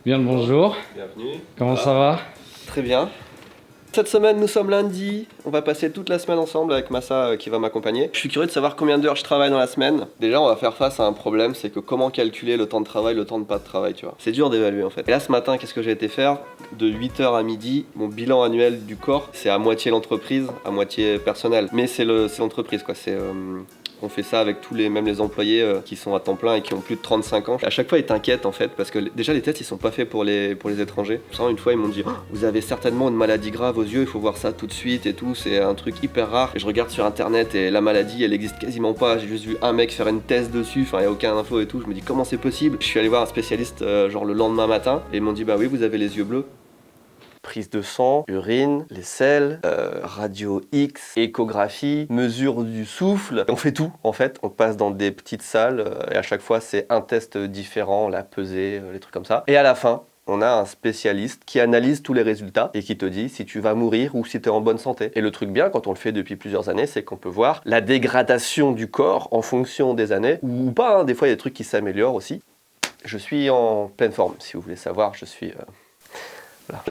Bien le bonjour. Bienvenue. Comment ça va? Très bien. Cette semaine, nous sommes lundi. On va passer toute la semaine ensemble avec Massa qui va m'accompagner. Je suis curieux de savoir combien d'heures je travaille dans la semaine. Déjà, on va faire face à un problème, c'est que comment calculer le temps de travail, le temps de pas de travail, tu vois. C'est dur d'évaluer en fait. Et là, ce matin, qu'est-ce que j'ai été faire? De 8h à midi, mon bilan annuel du corps, c'est à moitié l'entreprise, à moitié personnel. Mais c'est l'entreprise, quoi. On fait ça avec même les employés qui sont à temps plein et qui ont plus de 35 ans. À chaque fois, ils t'inquiètent en fait, parce que déjà les tests ils sont pas faits pour les étrangers. Une fois, ils m'ont dit oh, vous avez certainement une maladie grave aux yeux, il faut voir ça tout de suite et tout. C'est un truc hyper rare. Et je regarde sur internet et la maladie elle existe quasiment pas. J'ai juste vu un mec faire une thèse dessus, enfin il n'y a aucun info et tout. Je me dis comment c'est possible? Je suis allé voir un spécialiste genre le lendemain matin et ils m'ont dit bah oui, vous avez les yeux bleus. Prise de sang, urine, les selles, radio X, échographie, mesure du souffle. On fait tout en fait, on passe dans des petites salles et à chaque fois c'est un test différent, la pesée, les trucs comme ça. Et à la fin, on a un spécialiste qui analyse tous les résultats et qui te dit si tu vas mourir ou si tu es en bonne santé. Et le truc bien quand on le fait depuis plusieurs années, c'est qu'on peut voir la dégradation du corps en fonction des années ou pas, hein. Des fois il y a des trucs qui s'améliorent aussi. Je suis en pleine forme, si vous voulez savoir, je suis... Voilà.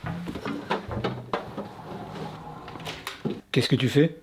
Qu'est-ce que tu fais?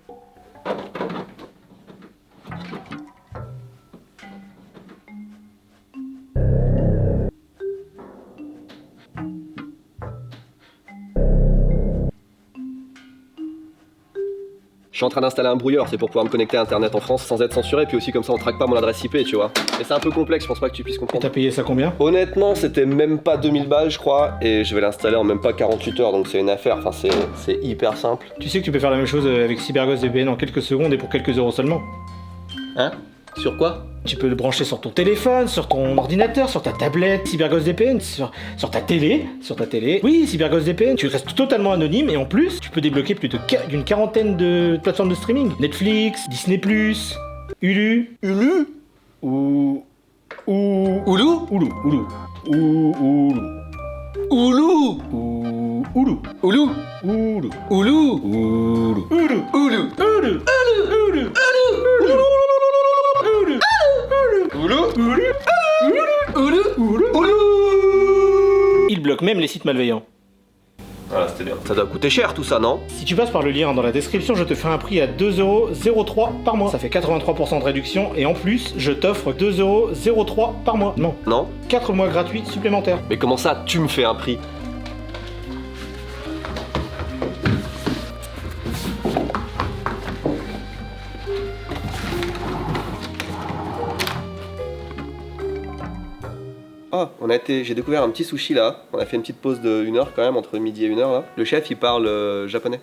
Je suis en train d'installer un brouilleur, c'est pour pouvoir me connecter à internet en France sans être censuré, puis aussi comme ça on traque pas mon adresse IP, tu vois. Mais c'est un peu complexe, je pense pas que tu puisses Et comprendre. t'as payé ça combien? Honnêtement, c'était même pas 2000 balles, je crois, et je vais l'installer en même pas 48 heures, donc c'est une affaire, enfin c'est hyper simple. Tu sais que tu peux faire la même chose avec CyberGhost VPN en quelques secondes et pour quelques euros seulement. Hein? Sur quoi? Tu peux le brancher sur ton téléphone, sur ton ordinateur, sur ta tablette, CyberGhost VPN, sur ta télé, Oui, CyberGhost VPN, tu restes totalement anonyme et en plus, tu peux débloquer plus d'une quarantaine de plateformes de streaming. Netflix, Disney+, Hulu, Hulu? Hulu. Hulu? Hulu. Hulu? Hulu. Hulu? Hulu. Il bloque même les sites malveillants. Voilà, c'était bien. Ça doit coûter cher tout ça, non? Si tu passes par le lien dans la description, je te fais un prix à 2,03€ par mois. Ça fait 83% de réduction et en plus, je t'offre 2,03€ par mois. Non, Non? 4 mois gratuits supplémentaires. Mais comment ça, tu me fais un prix? Oh, j'ai découvert un petit sushi là. On a fait une petite pause de 1 heure quand même, entre midi et 1 heure là. Le chef il parle japonais,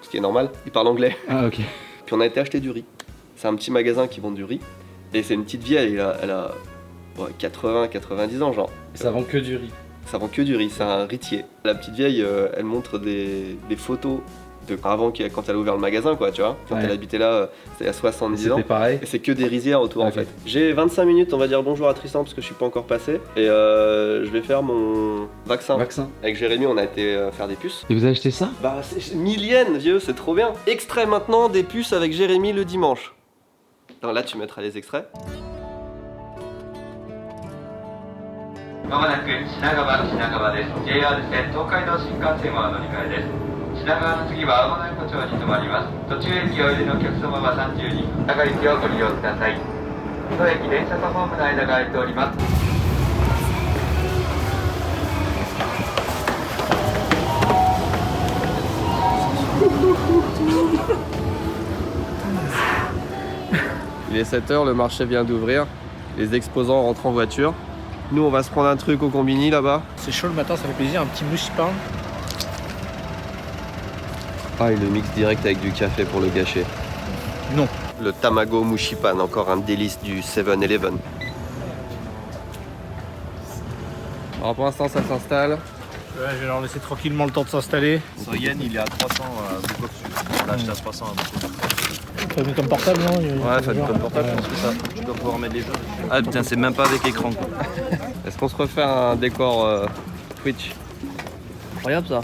ce qui est normal, il parle anglais. Ah ok. Puis on a été acheter du riz. C'est un petit magasin qui vend du riz. Et c'est une petite vieille, elle a 80-90 ans genre. Ça vend que du riz. Ça vend que du riz, c'est un ritier. La petite vieille, elle montre des photos de avant quand elle a ouvert le magasin quoi, tu vois. Quand elle habitait là, c'était il y a 70 ans. C'était pareil. Et c'est que des rizières autour en Ok. fait. J'ai 25 minutes, on va dire bonjour à Tristan parce que je suis pas encore passé. Et je vais faire mon vaccin. Avec Jérémy, on a été faire des puces. Et vous avez acheté ça? Bah c'est 1000 yens vieux, c'est trop bien. Extrait maintenant des puces avec Jérémy le dimanche. Alors là tu mettras les extraits. まもなく品川です。JR 線東海道新幹線は乗り換えです。品川の次は青物横丁に停まります。途中駅をお入れのお客様は30人。高行きをご利用ください。当駅電車とホームの間が空いております。 Il est 7h, le marché vient d'ouvrir. Les exposants rentrent en voiture. Nous on va se prendre un truc au combini là-bas. C'est chaud le matin, ça fait plaisir, un petit mousse-pain. Ah, il le mixe direct avec du café pour le gâcher. Non. Le tamago mushipan, encore un délice du 7-Eleven. Alors pour l'instant ça s'installe. Ouais, je vais leur laisser tranquillement le temps de s'installer. Son yen il est à 300 à Bukowski. On l'a acheté à 300 à Bukowski. Ça fait comme portable, non? Ouais, ça fait comme portable, je pense que ça. Tu dois pouvoir mettre les jeux. Ah putain, c'est même pas avec écran quoi. Est-ce qu'on se refait un décor Twitch? Incroyable ça.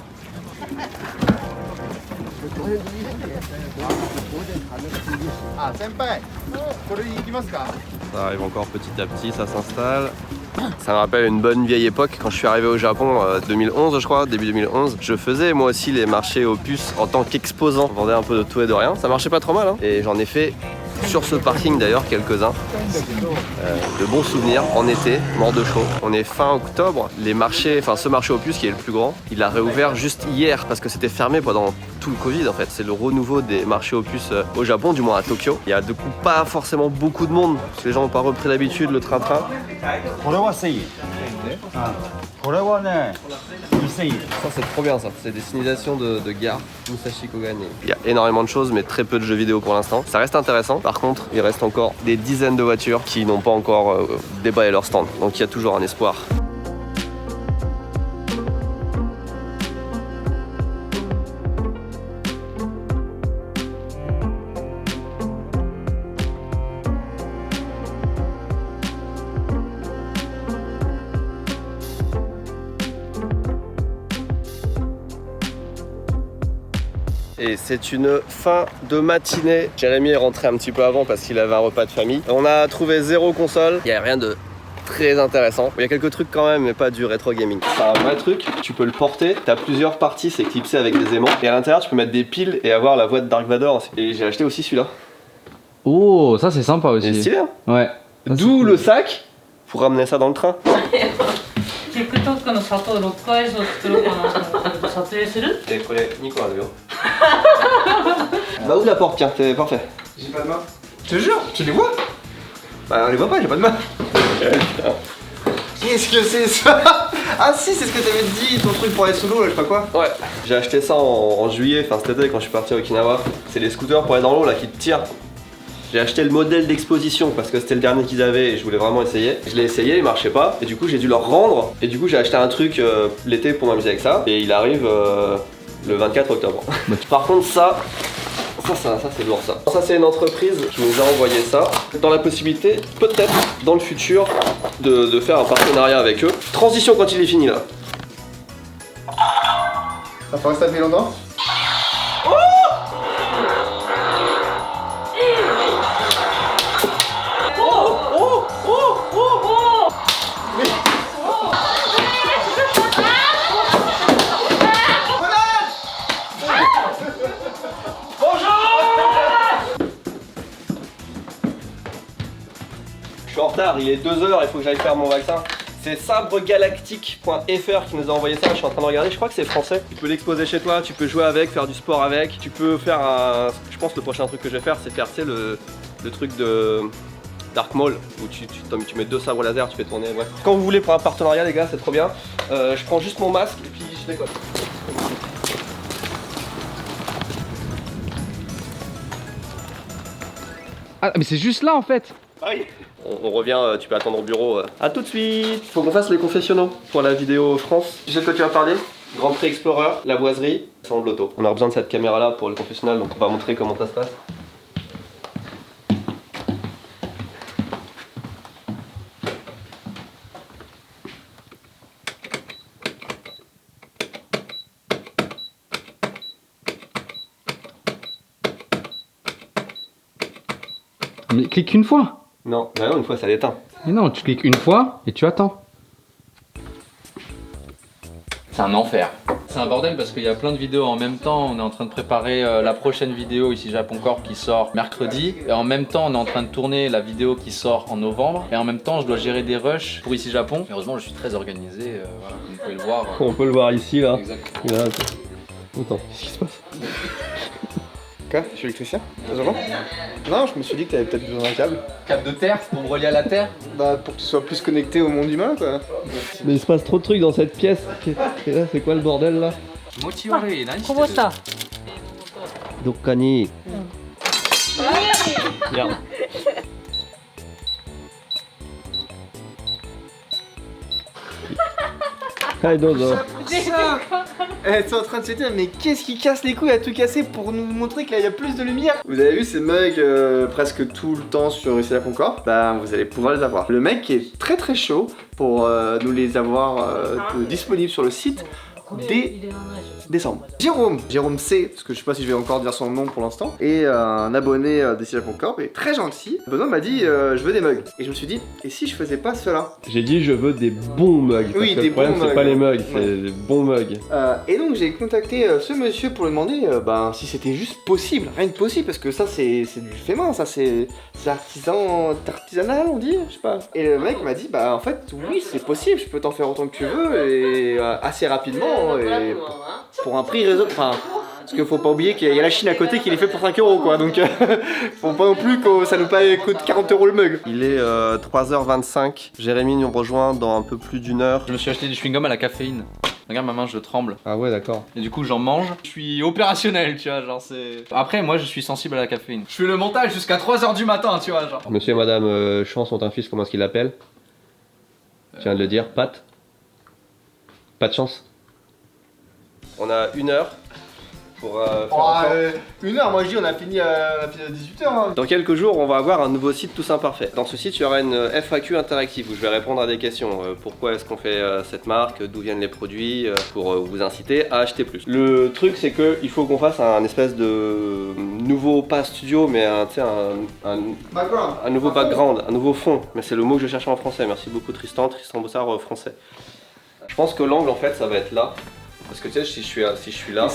Ça arrive encore petit à petit, ça s'installe. Ça me rappelle une bonne vieille époque quand je suis arrivé au Japon 2011 je crois, début 2011. Je faisais moi aussi les marchés aux puces en tant qu'exposant. Je vendais un peu de tout et de rien. Ça marchait pas trop mal hein. Et j'en ai fait sur ce parking d'ailleurs quelques-uns. De bons souvenirs en été, mort de chaud. On est fin octobre. Les marchés, enfin ce marché aux puces qui est le plus grand, il a réouvert juste hier parce que c'était fermé pendant tout le Covid en fait. C'est le renouveau des marchés aux puces au Japon, du moins à Tokyo. Il y a du coup pas forcément beaucoup de monde parce que les gens n'ont pas repris d'habitude le train-train. Ça c'est trop bien ça, c'est destination de gare Musashi Kogan. Il y a énormément de choses mais très peu de jeux vidéo pour l'instant. Ça reste intéressant, par contre il reste encore des dizaines de voitures qui n'ont pas encore déballé leur stand. Donc il y a toujours un espoir. Et c'est une fin de matinée. Jérémy est rentré un petit peu avant parce qu'il avait un repas de famille. On a trouvé 0 console. Il n'y a rien de très intéressant. Il y a quelques trucs quand même, mais pas du rétro gaming. C'est un vrai truc, tu peux le porter. T'as plusieurs parties, c'est clipsé avec des aimants. Et à l'intérieur, tu peux mettre des piles et avoir la voix de Dark Vador. Et j'ai acheté aussi celui-là. Oh, ça c'est sympa aussi. C'est stylé, hein. Ouais. D'où le sac pour ramener ça dans le train. TikTok の砂糖6回以上作ろうかなと思って撮影する Et collé, Nico, Bah où la porte, tiens, c'est parfait. J'ai pas de main. Je te jure, tu les vois? Bah on les voit pas, j'ai pas de main. Qu'est-ce que c'est ça? Ah si, c'est ce que t'avais dit, ton truc pour aller sous l'eau, là, je sais pas quoi. Ouais, j'ai acheté ça en juillet, enfin cet été quand je suis parti à Okinawa. C'est les scooters pour aller dans l'eau là qui te tirent. J'ai acheté le modèle d'exposition parce que c'était le dernier qu'ils avaient et je voulais vraiment essayer. Je l'ai essayé, il marchait pas et du coup j'ai dû leur rendre. Et du coup j'ai acheté un truc l'été pour m'amuser avec ça et il arrive le 24 octobre. Par contre ça c'est lourd ça. Ça c'est une entreprise qui nous a envoyé ça dans la possibilité peut-être dans le futur de faire un partenariat avec eux. Transition quand il est fini là. Ça fait ça depuis longtemps? Je suis en retard, il est 2h, il faut que j'aille faire mon vaccin. C'est sabregalactique.fr qui nous a envoyé ça, je suis en train de regarder, je crois que c'est français. Tu peux l'exposer chez toi, tu peux jouer avec, faire du sport avec. Tu peux faire un... Je pense que le prochain truc que je vais faire, c'est faire, tu sais, le truc de Dark Maul, où tu mets 2 sabres laser, tu fais tourner, bref. Quand vous voulez pour un partenariat les gars, c'est trop bien. Je prends juste mon masque et puis je décolle. Ah mais c'est juste là en fait. Ah oui. On revient, tu peux attendre au bureau. A tout de suite. Faut qu'on fasse les confessionnaux pour la vidéo France. Tu sais de quoi tu vas parler? Grand Prix Explorer, la boiserie, sans de l'auto. On a besoin de cette caméra là pour le confessionnal, donc on va montrer comment ça se passe. Mais clique une fois. Non, bah non, une fois ça l'éteint. Mais non, tu cliques une fois et tu attends. C'est un enfer. C'est un bordel parce qu'il y a plein de vidéos en même temps. On est en train de préparer la prochaine vidéo ici Japon Corp qui sort mercredi. Et en même temps, on est en train de tourner la vidéo qui sort en novembre. Et en même temps, je dois gérer des rushs pour ici Japon. Heureusement, je suis très organisé. Voilà, comme vous pouvez le voir. On peut le voir ici là. Exactement. Là, attends, qu'est-ce qui se passe? Quoi? Je suis électricien? Ça se voit? Non, je me suis dit que t'avais peut-être besoin d'un câble. Câble de terre pour me relier à la terre. Bah pour que tu sois plus connecté au monde humain quoi. Mais il se passe trop de trucs dans cette pièce. Et là, c'est quoi le bordel là? Dokkani. Merde. Hai dozo. Elles sont en train de se dire mais qu'est-ce qui casse les couilles à tout casser pour nous montrer qu'il y a plus de lumière? Vous avez vu ces mugs presque tout le temps sur ici la Concorde? Bah vous allez pouvoir les avoir. Le mec est très chaud pour nous les avoir disponibles sur le site. dès décembre. Jérôme C, parce que je sais pas si je vais encore dire son nom pour l'instant, et un abonné des Japon Corp, et très gentil. Benoît m'a dit je veux des mugs. Et je me suis dit, et si je faisais pas cela? J'ai dit je veux des bons mugs. Oui, parce que des le problème bons c'est mugs. pas les mugs, Ouais. c'est des bons mugs. Et donc j'ai contacté ce monsieur pour lui demander si c'était juste possible, rien que possible, parce que ça c'est du fait main, ça c'est artisanal on dit, je sais pas. Et le mec m'a dit en fait oui c'est possible, je peux t'en faire autant que tu veux et assez rapidement et pour un prix raisonnable. Enfin, parce qu'il faut pas oublier qu'il y a la Chine à côté qui les fait pour 5 € quoi, donc faut pas non plus que ça nous coûte 40 € le mug. Il est 3h25, Jérémy nous rejoint dans un peu plus d'une heure. Je me suis acheté du chewing-gum à la caféine. Regarde ma main, je tremble. Ah ouais d'accord. Et du coup, j'en mange. Je suis opérationnel, tu vois, genre c'est... Après, moi, je suis sensible à la caféine. Je fais le montage jusqu'à 3h du matin, tu vois, genre. Monsieur et madame Chance ont un fils, comment est-ce qu'il l'appelle? Je viens de le dire, Pat. Pas de chance. On a une heure pour faire encore. Une heure, moi je dis on a fini à 18h. Hein. Dans quelques jours, on va avoir un nouveau site Tous Imparfaits. Dans ce site, il y aura une FAQ interactive où je vais répondre à des questions. Pourquoi est-ce qu'on fait cette marque? D'où viennent les produits? Pour vous inciter à acheter plus. Le truc, c'est qu'il faut qu'on fasse un espèce de nouveau, pas studio, mais un nouveau background, un nouveau fond. Mais c'est le mot que je cherchais en français. Merci beaucoup Tristan Bossard français. Je pense que l'angle, en fait, ça va être là. Parce que tu sais, si je suis là...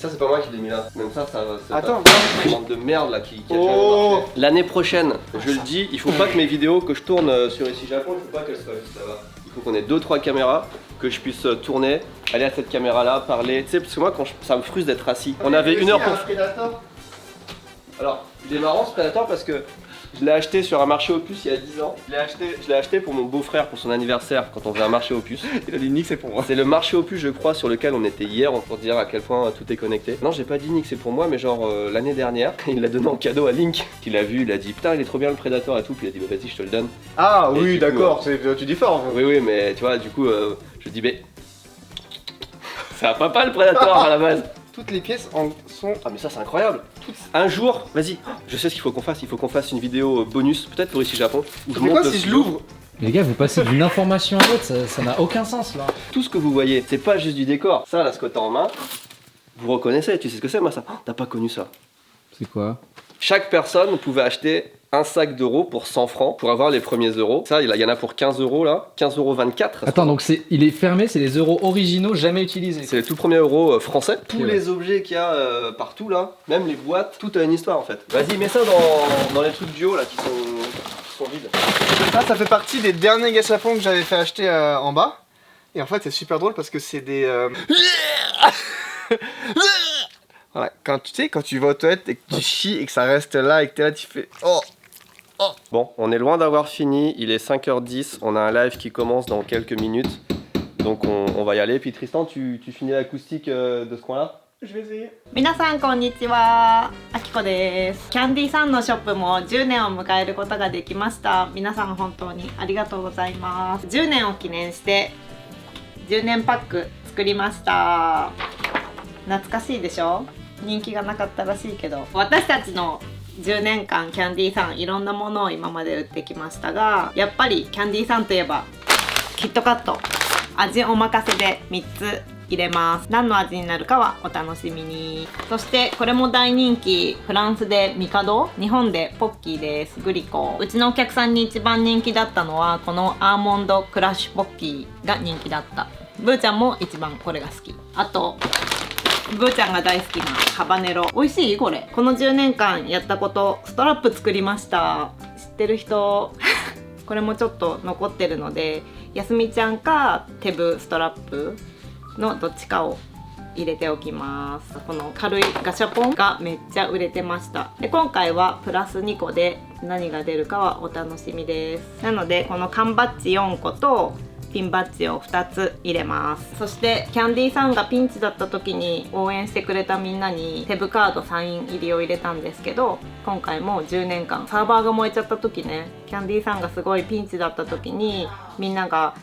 Ça c'est pas moi qui l'ai mis là, même ça c'est Attends, une bande de merde là qui a jamais marché. L'année prochaine, je le dis, il faut pas que mes vidéos que je tourne sur ici Japon, il faut pas qu'elles soient juste là-bas. Il faut qu'on ait 2-3 caméras, que je puisse tourner, aller à cette caméra là, parler, tu sais parce que moi ça me frustre d'être assis. On avait une heure pour... Alors, il est marrant ce Predator parce que je l'ai acheté sur un marché aux puces il y a 10 ans. Je l'ai acheté pour mon beau-frère pour son anniversaire quand on faisait un marché aux puces. Il a dit Nick c'est pour moi. C'est le marché aux puces je crois sur lequel on était hier pour dire à quel point tout est connecté. Non j'ai pas dit Nick c'est pour moi mais genre l'année dernière il l'a donné en cadeau à Link. Il a vu, il a dit putain il est trop bien le Predator et tout puis il a dit bah vas-y je te le donne. Ah Et oui du coup, d'accord, tu dis fort. Oui mais tu vois du coup je dis mais c'est un papa le Predator à la base. Toutes les pièces en sont... Ah mais ça c'est incroyable. Un jour, vas-y, je sais ce qu'il faut qu'on fasse, il faut qu'on fasse une vidéo bonus, peut-être pour ici Japon, où je Mais monte quoi le si je studio. l'ouvre? Les gars, vous passez d'une information à l'autre, ça n'a aucun sens là. Tout ce que vous voyez, c'est pas juste du décor. Ça là, ce que t'as en main, vous reconnaissez, tu sais ce que c'est moi ça? T'as pas connu ça. C'est quoi? Chaque personne pouvait acheter un sac d'euros pour 100 francs pour avoir les premiers euros. Ça, il y en a pour 15 € là, 15,24 €. Attends, donc il est fermé, c'est les euros originaux jamais utilisés. C'est les tout premiers euros français. Tous Ok, les objets qu'il y a partout là, même les boîtes, tout a une histoire en fait. Vas-y, mets ça dans les trucs duo là qui sont vides. Ça fait partie des derniers gâchapons que j'avais fait acheter en bas. Et en fait c'est super drôle parce que c'est des... Voilà, quand tu vas aux toilettes et que tu chies et que ça reste là et que t'es là, tu fais... Oh. Bon, on est loin d'avoir fini, il est 5h10, on a un live qui commence dans quelques minutes. Donc on va y aller. Puis Tristan, tu finis l'acoustique de ce coin-là? Je vais essayer. 皆さんこんにちは、あきこです。キャンディーさんのショップも10年を迎えることができました。皆さん本当にありがとうございます。10年を記念して10年パック作りました。懐かしいでしょ？人気がなかったらしいけど、私たちの10年間キャンディーさんいろんなものを今まで売ってきましたが、やっぱりキャンディーさんといえばキットカット、味お任せで3つ入れます。何の味になるかはお楽しみに。そしてこれも大人気、フランスでミカド、日本でポッキーです。グリコ。うちのお客さんに一番人気だったのはこのアーモンドクラッシュポッキーが人気だった。ブーちゃんも一番これが好き。あとブーちゃんが大好きなハバネロ。美味しい？これ。この10年間やったこと、ストラップ作りました。知ってる人これもちょっと残ってるので、やすみちゃんかテブストラップのどっちかを入れておきます。この軽いガシャポンがめっちゃ売れてました。で今回はプラス2個で何が出るかはお楽しみです。なのでこの缶バッジ4個とピンバッジを2つ入れます。そしてキャンディーさんがピンチだった時に応援してくれたみんなにテブカードサイン入りを入れたんですけど、今回も10年間サーバーが燃えちゃった時ね、キャンディーさんがすごいピンチだった時にみんなが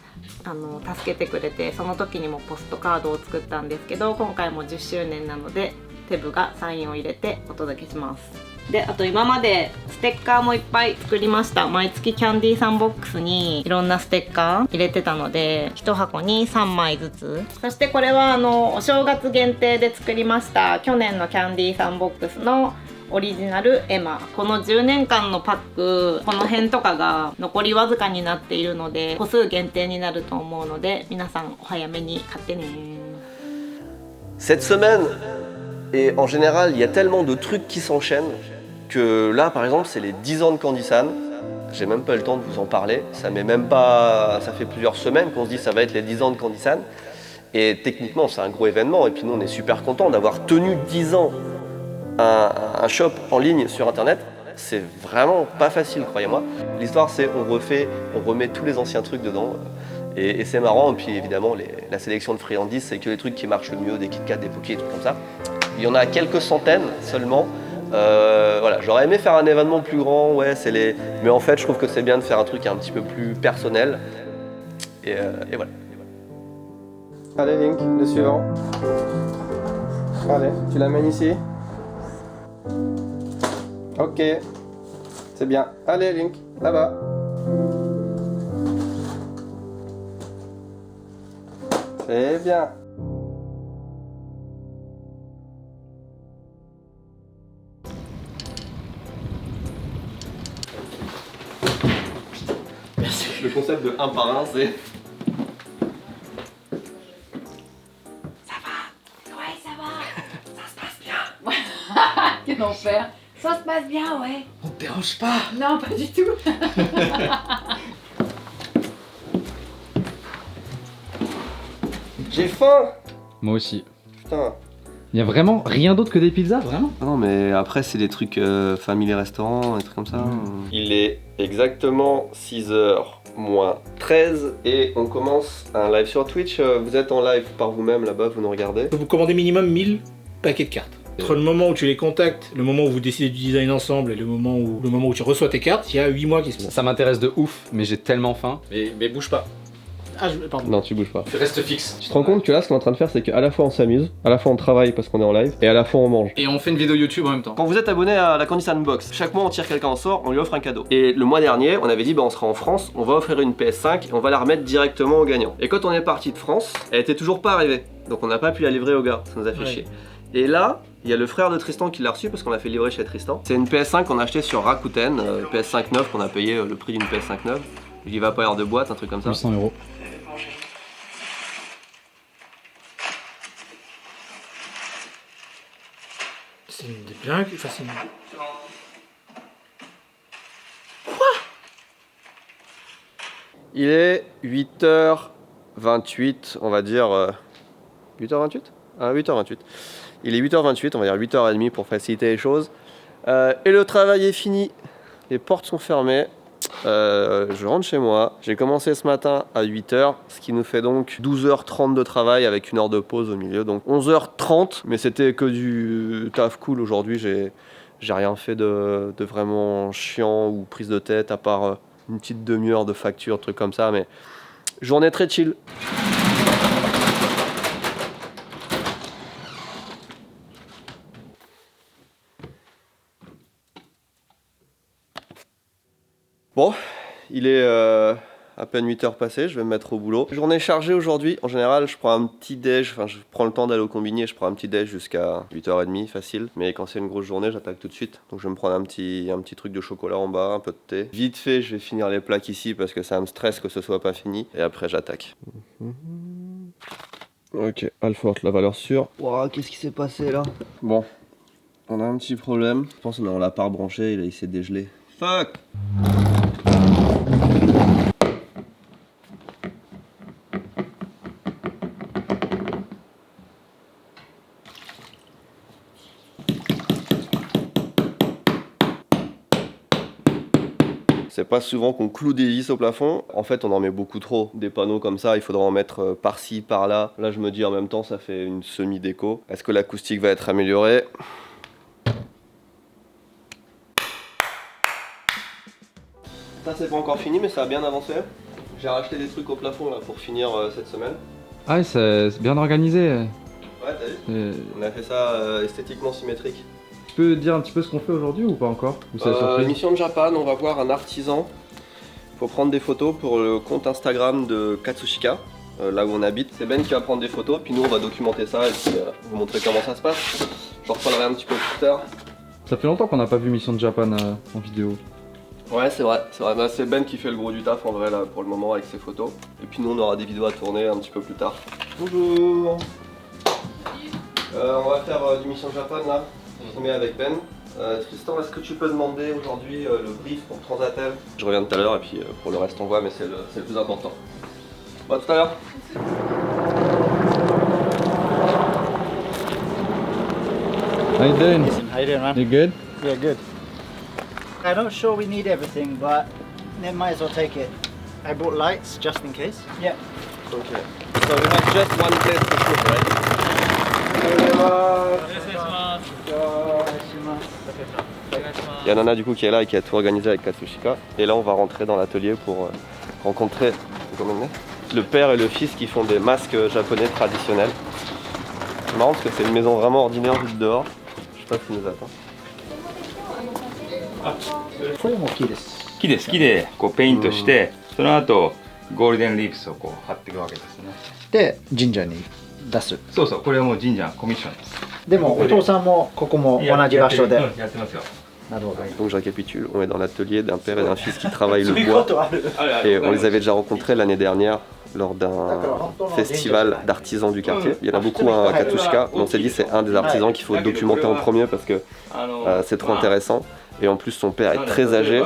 助けてくれて、その時にもポストカードを作ったんですけど、今回も10周年なのでテブがサインを入れてお届けします。であと今までステッカーもいっぱい作りました。毎月キャンディーさんボックスにいろんなステッカー入れてたので1箱に3枚ずつ。そしてこれはお正月限定で作りました去年のキャンディーさんボックスのオリジナルエマ。この10年間のパックこの辺とかが残りわずかになっているので個数限定になると思うので皆さんお早めに買ってね。 Cette semaine, et en général, il y a tellement de trucs qui s'enchaînent que là, par exemple, c'est les 10 ans de Candy-san. J'ai même pas eu le temps de vous en parler. Ça fait plusieurs semaines qu'on se dit ça va être les 10 ans de Candy-san. Et techniquement, c'est un gros événement. Et puis nous, on est super contents d'avoir tenu 10 ans un shop en ligne sur Internet. C'est vraiment pas facile, croyez-moi. L'histoire, c'est on remet tous les anciens trucs dedans. Et c'est marrant, et puis évidemment la sélection de friandises, c'est que les trucs qui marchent le mieux, des Kit Kat, des Poké, des trucs comme ça. Il y en a quelques centaines seulement. Voilà, j'aurais aimé faire un événement plus grand, ouais, mais en fait je trouve que c'est bien de faire un truc un petit peu plus personnel. Et voilà. Allez Link, le suivant. Allez, tu l'amènes ici. Ok, c'est bien. Allez Link, là-bas. C'est bien. Merci. Le concept de 1 par 1, c'est... Quel enfer. Ça se passe bien, ouais. On te dérange pas? Non, pas du tout. J'ai faim. Moi aussi. Putain. Il y a vraiment rien d'autre que des pizzas, vraiment? Ah non, mais après c'est des trucs famille restaurant, des trucs comme ça. Il est exactement 6h moins 13 et on commence un live sur Twitch. Vous êtes en live par vous-même là-bas, vous nous regardez. Vous commandez minimum 1000 paquets de cartes. Entre le moment où tu les contactes, le moment où vous décidez du design ensemble et le moment où tu reçois tes cartes, il y a 8 mois qui se passent. Ça m'intéresse de ouf, mais j'ai tellement faim. Mais bouge pas. Ah, pardon. Non, tu bouges pas. Tu restes fixe. Tu te rends compte que là, ce qu'on est en train de faire, c'est qu'à la fois on s'amuse, à la fois on travaille parce qu'on est en live, et à la fois on mange. Et on fait une vidéo YouTube en même temps. Quand vous êtes abonné à la Candy-san Box, chaque mois on tire quelqu'un en sort, on lui offre un cadeau. Et le mois dernier, on avait dit, bah on sera en France, on va offrir une PS5 et on va la remettre directement au gagnant. Et quand on est parti de France, elle était toujours pas arrivée. Donc on n'a pas pu la livrer au gars, ça nous a fait chier. Et là, il y a le frère de Tristan qui l'a reçu parce qu'on l'a fait livrer chez Tristan. C'est une PS5 qu'on a acheté sur Rakuten, PS5 neuve qu'on a payé le prix d'une PS5 neuve. Il va pas y avoir de boîte, un truc comme ça. 800 €. C'est une des bien faciles. Il est 8h28, on va dire... 8h28 ? Ah, 8h28. Il est 8h28, on va dire 8h30 pour faciliter les choses. Et le travail est fini. Les portes sont fermées. Je rentre chez moi. J'ai commencé ce matin à 8h, ce qui nous fait donc 12h30 de travail avec une heure de pause au milieu. Donc 11h30, mais c'était que du taf cool aujourd'hui. J'ai rien fait de vraiment chiant ou prise de tête à part une petite demi-heure de facture, truc comme ça. Mais journée très chill. Bon, il est à peine 8h passées, je vais me mettre au boulot. Journée chargée aujourd'hui, en général je prends un petit déj, enfin je prends le temps d'aller au combini et je prends un petit déj jusqu'à 8h30 facile. Mais quand c'est une grosse journée, j'attaque tout de suite. Donc je vais me prendre un petit truc de chocolat en bas, un peu de thé. Vite fait, je vais finir les plaques ici parce que ça me stresse que ce soit pas fini. Et après j'attaque. Ok, Alfort, la valeur sûre. Wow, qu'est-ce qui s'est passé là? Bon, on a un petit problème. Je pense qu'on l'a pas rebranché, il s'est dégelé. Fuck! C'est pas souvent qu'on cloue des vis au plafond. En fait, on en met beaucoup trop. Des panneaux comme ça, il faudra en mettre par-ci, par-là. Là, je me dis en même temps, ça fait une semi-déco. Est-ce que l'acoustique va être améliorée? Ça, c'est pas encore fini, mais ça a bien avancé. J'ai racheté des trucs au plafond là pour finir cette semaine. Ah, c'est bien organisé. Ouais, t'as vu? On a fait ça esthétiquement symétrique. peux dire un petit peu ce qu'on fait aujourd'hui ou pas encore? Ou c'est la surprise? Mission de Japan, on va voir un artisan pour prendre des photos pour le compte Instagram de Katsushika, là où on habite. C'est Ben qui va prendre des photos, puis nous on va documenter ça et puis vous montrer comment ça se passe. Je reparlerai un petit peu plus tard. Ça fait longtemps qu'on n'a pas vu Mission de Japan en vidéo. Ouais, c'est vrai. Bah, c'est Ben qui fait le gros du taf en vrai là pour le moment avec ses photos. Et puis nous on aura des vidéos à tourner un petit peu plus tard. Bonjour. On va faire du Mission Japan là. On se met avec Ben. Tristan, est-ce que tu peux demander aujourd'hui le brief pour Transatel? Je reviens tout à l'heure et puis pour le reste on voit, mais c'est le plus important. Bon, à tout à l'heure. How you doing? How you doing, man? You good? Yeah, good. I'm not sure we need everything, but they might as well take it. I brought lights just in case. Yeah. Okay. So we have just one place to shoot, right? Il y a Nana du coup qui est là et qui a tout organisé avec Katsushika. Et là on va rentrer dans l'atelier pour rencontrer le père et le fils qui font des masques japonais traditionnels. C'est marrant parce que c'est une maison vraiment ordinaire juste dehors. Je sais pas ce qui nous attend. これも木です。木です。木でこうペイントして、その後ゴールデンリーフスをこう貼っていくわけですね。で、神社に出す。そうそう、これはもう神社コミッションです。でもお父さんもここも同じ場所で。やってますよ。 Donc je récapitule, on est dans l'atelier d'un père et d'un fils qui travaillent le bois et on les avait déjà rencontrés l'année dernière lors d'un festival d'artisans du quartier. Il y en a beaucoup à Katsushika, on s'est dit c'est un des artisans qu'il faut documenter en premier parce que c'est trop intéressant. Et en plus son père est très âgé,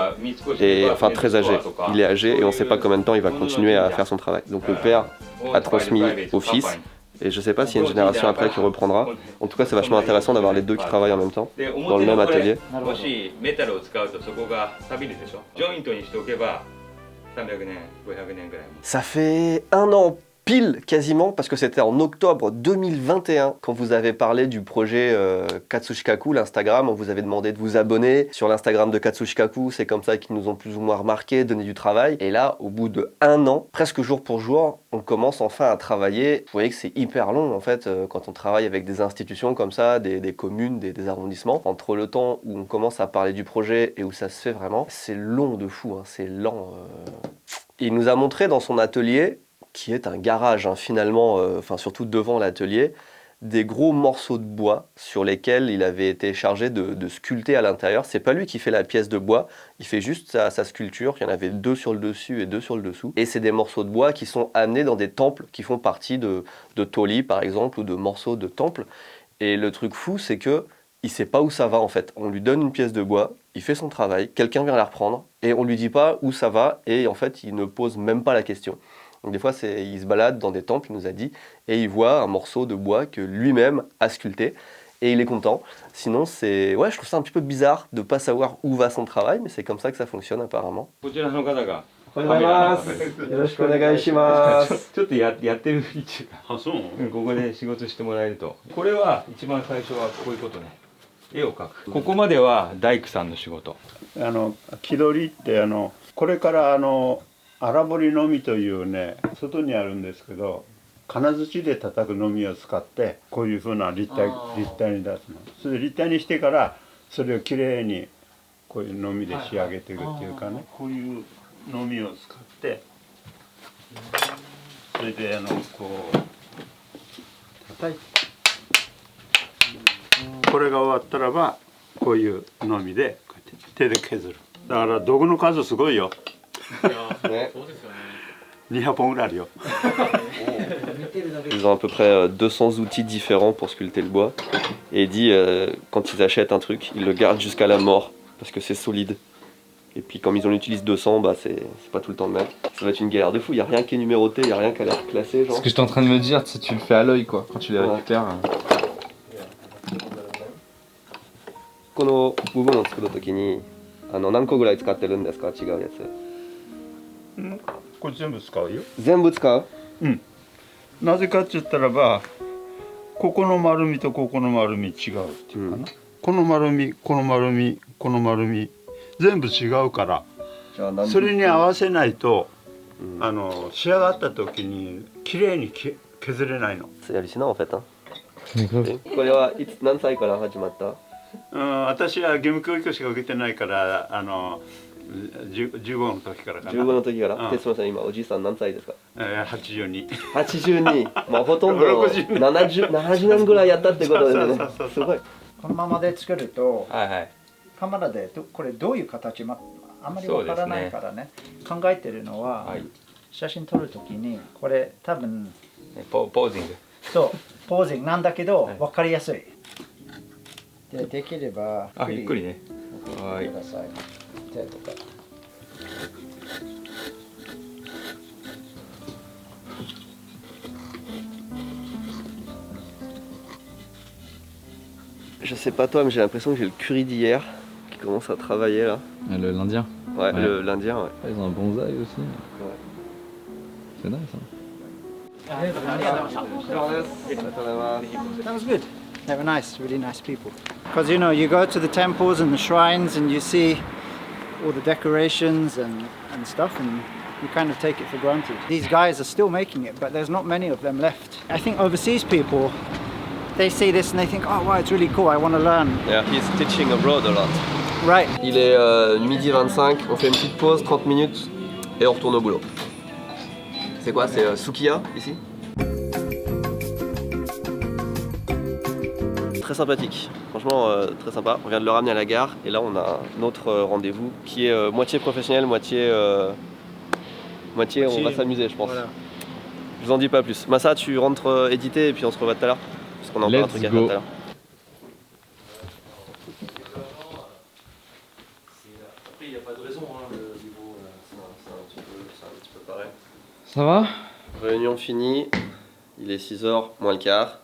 enfin très âgé, il est âgé et on ne sait pas combien de temps il va continuer à faire son travail. Donc le père a transmis au fils. Et je sais pas s'il y a une génération après qui reprendra. En tout cas, c'est vachement intéressant d'avoir les deux qui travaillent en même temps, dans le même atelier. Ça fait un an pile quasiment, parce que c'était en octobre 2021 quand vous avez parlé du projet Katsushikaku, l'Instagram. On vous avait demandé de vous abonner sur l'Instagram de Katsushikaku. C'est comme ça qu'ils nous ont plus ou moins remarqué, donné du travail. Et là, au bout de un an, presque jour pour jour, on commence enfin à travailler. Vous voyez que c'est hyper long en fait quand on travaille avec des institutions comme ça, des communes, des arrondissements. Entre le temps où on commence à parler du projet et où ça se fait vraiment, c'est long de fou, hein, c'est lent. Il nous a montré dans son atelier, qui est un garage finalement, enfin surtout devant l'atelier, des gros morceaux de bois sur lesquels il avait été chargé de sculpter à l'intérieur. C'est pas lui qui fait la pièce de bois, il fait juste sa sculpture. Il y en avait deux sur le dessus et deux sur le dessous. Et c'est des morceaux de bois qui sont amenés dans des temples qui font partie de Toli par exemple, ou de morceaux de temples. Et le truc fou, c'est que il sait pas où ça va en fait. On lui donne une pièce de bois, il fait son travail, quelqu'un vient la reprendre et on lui dit pas où ça va et en fait il ne pose même pas la question. Donc des fois il se balade dans des temples, il nous a dit, et il voit un morceau de bois que lui-même a sculpté et il est content. Sinon c'est, ouais, je trouve ça un petit peu bizarre de pas savoir où va son travail, mais c'est comme ça que ça fonctionne apparemment. ちょっとやってる位置が、ここで仕事してもらえると。これは一番最初はこういうことね。絵を描く。ここまでは大工さんの仕事。木取りってこれから荒彫りのみというね、外にあるんですけど、金槌で叩くのみを使ってこういう風な立体に出すの。それで立体にしてからそれをきれいにこういうのみで仕上げていくっていうかね、こういうのみを使ってそれでこう叩いて、これが終わったらばこういうのみでこうやって手で削る。だから道具の数すごいよ。200本ぐらいあるよ。Ils ont à peu près 200 outils différents pour sculpter le bois. Et il dit, quand ils achètent un truc, ils le gardent jusqu'à la mort, parce que c'est solide. Et puis comme ils en utilisent 200, bah c'est pas tout le temps le même. Ça va être une galère de fou, il n'y a rien qui est numéroté, il n'y a rien qui a l'air classé. Genre. Ce que j'étais en train de me dire, c'est que tu le fais à l'œil quoi, quand tu les récupères. この部分を作るときに何個ぐらい使ってるんですか、違うやつ。これ全部使うよ。全部使う？うん。なぜかって言ったらば、ここの丸みとここの丸み違うっていうかな。この丸み、この丸み、この丸み全部違うから、それに合わせないと、仕上がった時に綺麗に削れないの。C'est hallucinant en fait. Hein. これはいつ何歳から始まった？私は義務教育しか受けてないから15の時からかな。15の時から。哲馬さん今おじいさん何歳ですか？82。82。まあほとんど70年ぐらいやったってことですね。すごい。このままで作ると、はいはい、カメラでこれどういう形あんまりわからないからね、考えてるのは、はい、写真撮るときにこれ多分ポージング。そうポージングなんだけど分かりやすい。でできればゆっくりね。はい。ください。手とか。Je sais pas toi, mais j'ai l'impression que j'ai le curry d'hier qui commence à travailler là. Le l'Indien. Ouais, l'Indien, ouais. Ils ont un bonsaï aussi. Ouais. C'est nice. That was good. They were nice, really nice people. Because you know, you go to the temples and the shrines and you see all the decorations and stuff, and you kind of take it for granted. These guys are still making it, but there's not many of them left. I think overseas people, they see this and they think, oh wow, it's really cool, I want to learn. Yeah, he's teaching abroad a lot. Right. Il est midi 25, on fait une petite pause, 30 minutes, et on retourne au boulot. C'est quoi? C'est Sukiya, ici? Très sympathique, franchement très sympa. On vient de le ramener à la gare, et là on a un autre rendez-vous qui est moitié professionnel, moitié on va s'amuser je pense. Voilà. Je vous en dis pas plus. Massa, tu rentres éditer et puis on se revoit tout à l'heure. Parce qu'on a encore un truc à faire tout à l'heure. Après, il n'y a pas de raison, hein, le niveau, c'est un petit peu pareil. Ça va? Réunion finie, il est 6h moins le quart.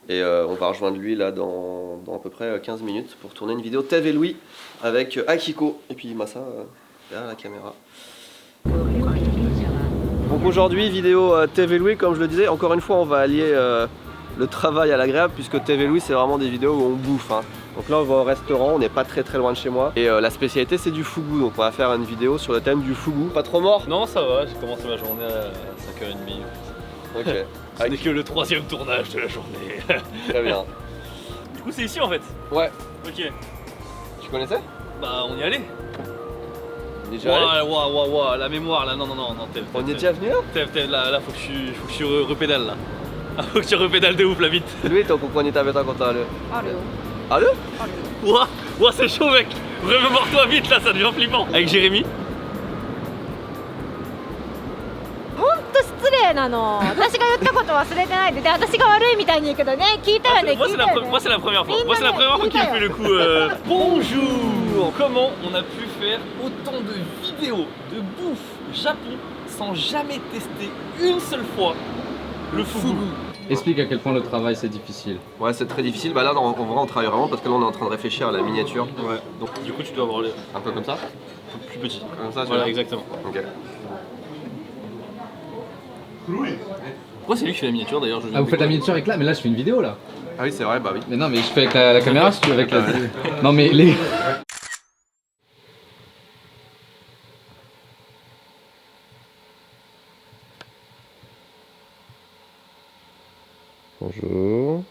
Et on va rejoindre lui là dans à peu près 15 minutes pour tourner une vidéo Tev et Louis avec Akiko et puis Massa derrière la caméra. Donc aujourd'hui vidéo Tev et Louis, comme je le disais, encore une fois on va allier le travail à l'agréable puisque Tev et Louis c'est vraiment des vidéos où on bouffe. Hein. Donc là on va au restaurant, on n'est pas très loin de chez moi et la spécialité c'est du fugu, donc on va faire une vidéo sur le thème du fugu. Pas trop mort? Non ça va, j'ai commencé ma journée à 5h30. Ok. Ce n'est que le 3e tournage de la journée. Très bien. Du coup c'est ici en fait? Ouais. Ok. Tu connaissais? Bah on y allait. On est déjà allé? Ouah, la mémoire là, non, Tev. On est déjà venu là? Tev, là faut que je repédale là. Faut que tu repédales de ouf là vite. Lui, t'as compris ta bête quand t'as allé? Allô? Ouah, c'est chaud mec. Remémore-toi vite là, ça devient flippant. Avec Jérémy. 失礼なの。私が言ったこと忘れてないで、私が悪いみたいに言うけどね、聞いたよね。Moi c'est la première fois. Moi c'est la première fois qu'il me fait le coup. Bonjour. Comment on a pu faire autant de vidéos de bouffe Japon sans jamais tester une seule fois le fugu? Explique à quel point le travail c'est difficile. Ouais, c'est très difficile. Bah là en vrai on travaille vraiment parce que là on est en train de réfléchir à la miniature. Ouais. Donc du coup tu dois avoir un peu comme ça. Plus petit. Comme ça. Voilà exactement. Ok. Pourquoi c'est lui qui fait la miniature d'ailleurs? Ah vous faites la miniature avec là? Mais là je fais une vidéo là. Ah oui c'est vrai, bah oui. Mais non mais je fais avec la caméra si tu veux avec la... Non mais les... Bonjour.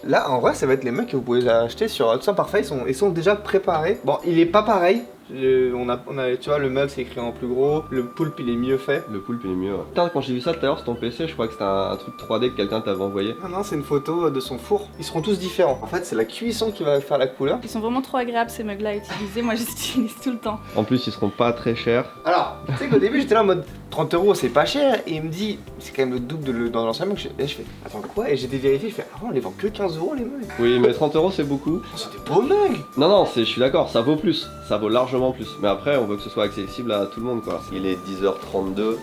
Là en vrai ça va être les mecs que vous pouvez acheter sur Tout ça Parfait, ils sont déjà préparés. Bon il est pas pareil. On a, tu vois, le mug c'est écrit en plus gros, le poulpe il est mieux fait. Le poulpe il est mieux, ouais. Putain, quand j'ai vu ça tout à l'heure sur ton PC, je crois que c'était un truc 3D que quelqu'un t'avait envoyé. Non, c'est une photo de son four. Ils seront tous différents. En fait, c'est la cuisson qui va faire la couleur. Ils sont vraiment trop agréables ces mugs là à utiliser, moi j'utilise tout le temps. En plus, ils seront pas très chers. Alors, tu sais qu'au début j'étais là en mode 30 € c'est pas cher, et il me dit c'est quand même le double dans l'ancien mug. Et je fais attends quoi? Et j'ai vérifié, je fais ah bon, on les vend que 15 € les mugs. Oui, mais 30 € c'est beaucoup. C'est des beaux mugs. Non, je suis d'accord, ça vaut plus. Ça vaut largement plus. Mais après, on veut que ce soit accessible à tout le monde quoi. Il est 10h32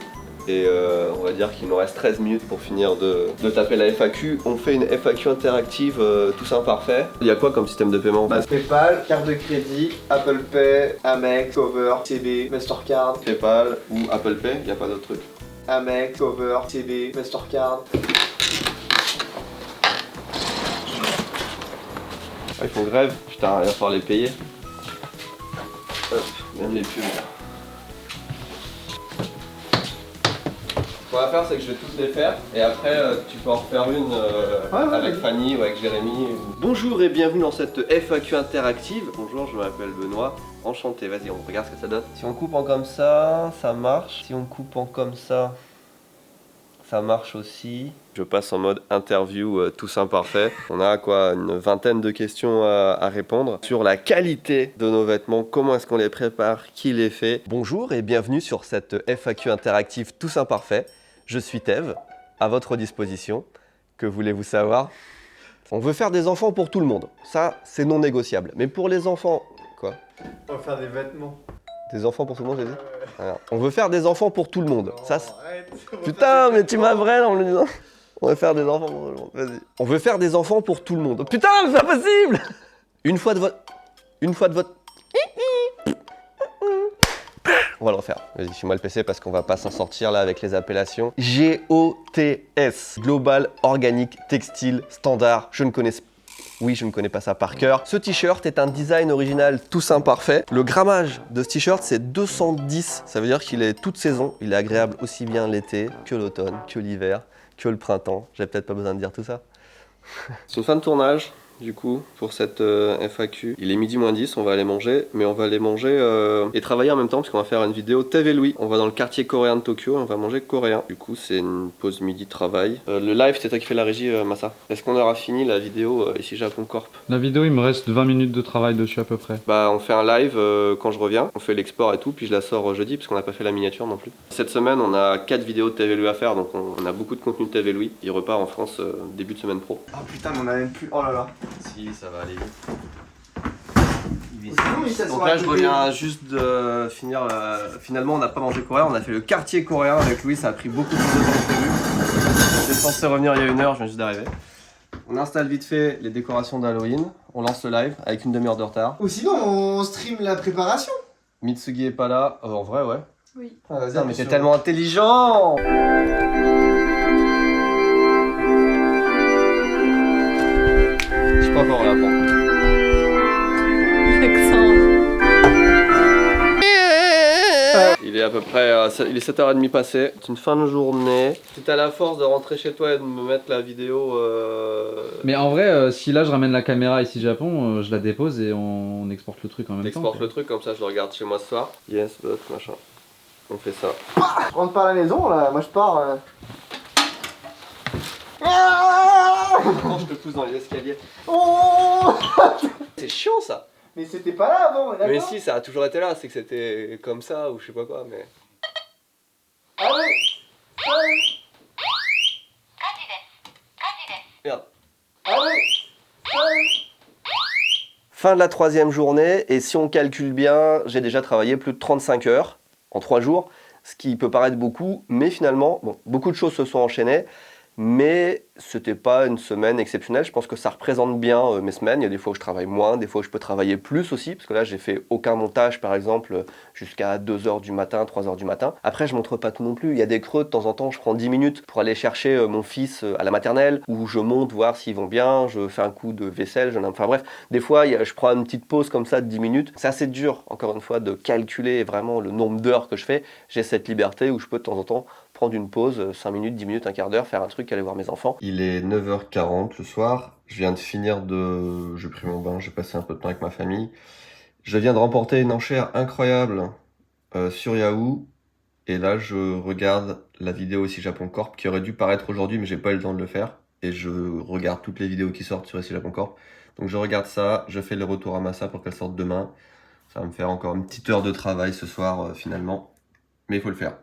et on va dire qu'il nous reste 13 minutes pour finir de taper la FAQ. On fait une FAQ interactive Tout ça Parfait. Il y a quoi comme système de paiement? PayPal, carte de crédit, Apple Pay, Amex, Cover, CB, Mastercard. PayPal ou Apple Pay, il n'y a pas d'autre truc. Amex, Cover, CB, Mastercard. Ah, ils font grève, putain, il va falloir les payer. Hop, même les pubs. Ce qu'on va faire, c'est que je vais toutes les faire et après tu peux en refaire une avec Fanny ou avec Jérémy. Bonjour et bienvenue dans cette FAQ interactive. Bonjour, je m'appelle Benoît. Enchanté, vas-y, on regarde ce que ça donne. Si on coupe en comme ça marche. Si on coupe en comme ça marche aussi. Je passe en mode interview tous imparfaits. On a quoi, une vingtaine de questions à répondre sur la qualité de nos vêtements, comment est-ce qu'on les prépare, qui les fait. Bonjour et bienvenue sur cette FAQ interactive tous imparfaits. Je suis Tev, à votre disposition. Que voulez-vous savoir? On veut faire des enfants pour tout le monde. Ça, c'est non négociable. Mais pour les enfants... Quoi? On va faire des vêtements. Des enfants pour tout le monde, j'ai dit? Alors, on veut faire des enfants pour tout le monde. Ça, putain, mais tu m'as vrai en le disant. On veut faire des enfants pour tout le monde. Vas-y. On veut faire des enfants pour tout le monde. Putain, c'est pas possible. Une fois de votre... On va le refaire. Vas-y, suis-moi le PC parce qu'on va pas s'en sortir là avec les appellations. GOTS. Global Organic Textile Standard. Je ne connais pas ça par cœur. Ce t-shirt est un design original tous imparfait. Le grammage de ce t-shirt, c'est 210. Ça veut dire qu'il est toute saison. Il est agréable aussi bien l'été que l'automne, que l'hiver, que le printemps. J'ai peut-être pas besoin de dire tout ça. C'est une fin de tournage, du coup, pour cette FAQ. Il est midi moins 10, on va aller manger, mais on va aller manger et travailler en même temps, parce qu'on va faire une vidéo Tev et Louis. On va dans le quartier coréen de Tokyo et on va manger coréen. Du coup, c'est une pause midi travail. Le live, c'est toi qui fais la régie, Massa. Est-ce qu'on aura fini la vidéo ici Japon Corp? La vidéo, il me reste 20 minutes de travail dessus à peu près. Bah, on fait un live quand je reviens, on fait l'export et tout, puis je la sors jeudi, parce qu'on n'a pas fait la miniature non plus. Cette semaine, on a 4 vidéos de Tev et Louis à faire, donc on a beaucoup de contenu de Tev et Louis. Il repart en France début de semaine pro. Ah putain, mais on a même plus... Oh là là. Si, ça va aller vite. Donc là je reviens juste de finir finalement on n'a pas mangé coréen, on a fait le quartier coréen avec Louis, ça a pris beaucoup plus de temps que prévu. J'étais censé revenir il y a 1 heure, je viens juste d'arriver. On installe vite fait les décorations d'Halloween, on lance le live avec une demi-heure de retard. Ou sinon on stream la préparation. Mitsugi est pas là, en vrai ouais. Oui. Ah, vas-y, mais t'es tellement intelligent. Je sais pas voir la porte. Il est à peu près, il est 7h30 passé, c'est une fin de journée. Si t'as la force de rentrer chez toi et de me mettre la vidéo... Mais en vrai, si là je ramène la caméra ici Japon, je la dépose et on exporte le truc en même temps. T'exportes le truc, comme ça je le regarde chez moi ce soir. Yes, but, machin. On fait ça. Je rentre pas à la maison là, moi je pars... Quand je te pousse dans les escaliers. Oh. C'est chiant ça. Mais c'était pas là avant, d'accord. Mais si, ça a toujours été là, c'est que c'était comme ça ou je sais pas quoi, mais... Allez. Merde. Allez. Fin de la 3e journée, et si on calcule bien, j'ai déjà travaillé plus de 35 heures en 3 jours, ce qui peut paraître beaucoup, mais finalement, bon, beaucoup de choses se sont enchaînées. Mais c'était pas une semaine exceptionnelle, je pense que ça représente bien mes semaines. Il y a des fois où je travaille moins, des fois où je peux travailler plus aussi, parce que là j'ai fait aucun montage par exemple jusqu'à 2h du matin, 3h du matin. Après je montre pas tout non plus, il y a des creux de temps en temps, je prends 10 minutes pour aller chercher mon fils à la maternelle, où je monte voir s'ils vont bien, je fais un coup de vaisselle, enfin bref, des fois je prends une petite pause comme ça de 10 minutes. C'est assez dur encore une fois de calculer vraiment le nombre d'heures que je fais. J'ai cette liberté où je peux de temps en temps prendre une pause, 5 minutes, 10 minutes, un quart d'heure, faire un truc, aller voir mes enfants. Il est 9h40 le soir, je viens de finir de... J'ai pris mon bain, j'ai passé un peu de temps avec ma famille. Je viens de remporter une enchère incroyable sur Yahoo. Et là, je regarde la vidéo ici Japon Corp qui aurait dû paraître aujourd'hui, mais j'ai pas eu le temps de le faire. Et je regarde toutes les vidéos qui sortent sur ici Japon Corp. Donc je regarde ça, je fais le retour à Massa pour qu'elle sorte demain. Ça va me faire encore une petite heure de travail ce soir finalement. Mais il faut le faire.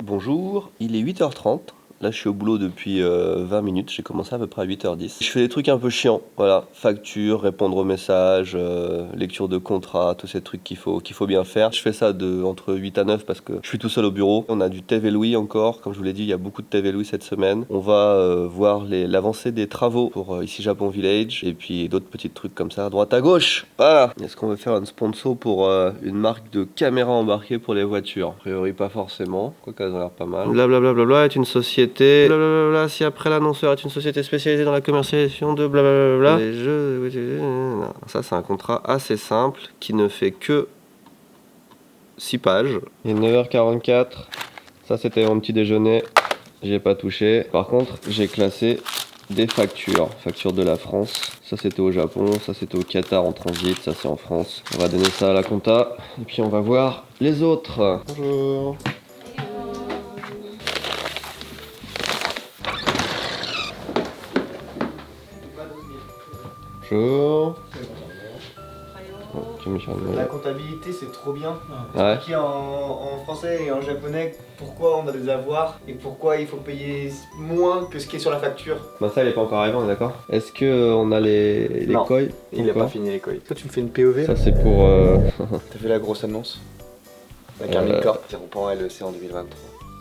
Bonjour, il est 8h30. Là je suis au boulot depuis 20 minutes, j'ai commencé à peu près à 8h10. Je fais des trucs un peu chiants, voilà, facture, répondre aux messages, lecture de contrat, tous ces trucs qu'il faut bien faire. Je fais ça entre 8 à 9 parce que je suis tout seul au bureau. On a du Tev et Louis encore, comme je vous l'ai dit, il y a beaucoup de Tev et Louis cette semaine. On va voir l'avancée des travaux pour ici Japon Village et puis d'autres petits trucs comme ça à droite à gauche. Voilà. Est-ce qu'on veut faire un sponsor pour une marque de caméra embarquée pour les voitures? A priori pas forcément, quoique elles ont l'air pas mal. Blablabla est une société. Blablabla, si après l'annonceur est une société spécialisée dans la commercialisation de blablabla. Les jeux. Ça, c'est un contrat assez simple qui ne fait que 6 pages. Il est 9h44. Ça, c'était mon petit déjeuner. J'y ai pas touché. Par contre, j'ai classé des factures. Facture de la France. Ça, c'était au Japon. Ça, c'était au Qatar en transit. Ça, c'est en France. On va donner ça à la compta. Et puis, on va voir les autres. Bonjour. Bonjour. La comptabilité c'est trop bien. Ouais. Qui en français et en japonais, pourquoi on a des avoirs et pourquoi il faut payer moins que ce qui est sur la facture. Bah ça il est pas encore arrivé, on est d'accord? Est-ce que on a les Non, koi? il a pas fini les koi. Toi tu me fais une POV? Ça c'est pour... T'as vu la grosse annonce? La Carmine Corp, ils iront pas en LEC en 2023.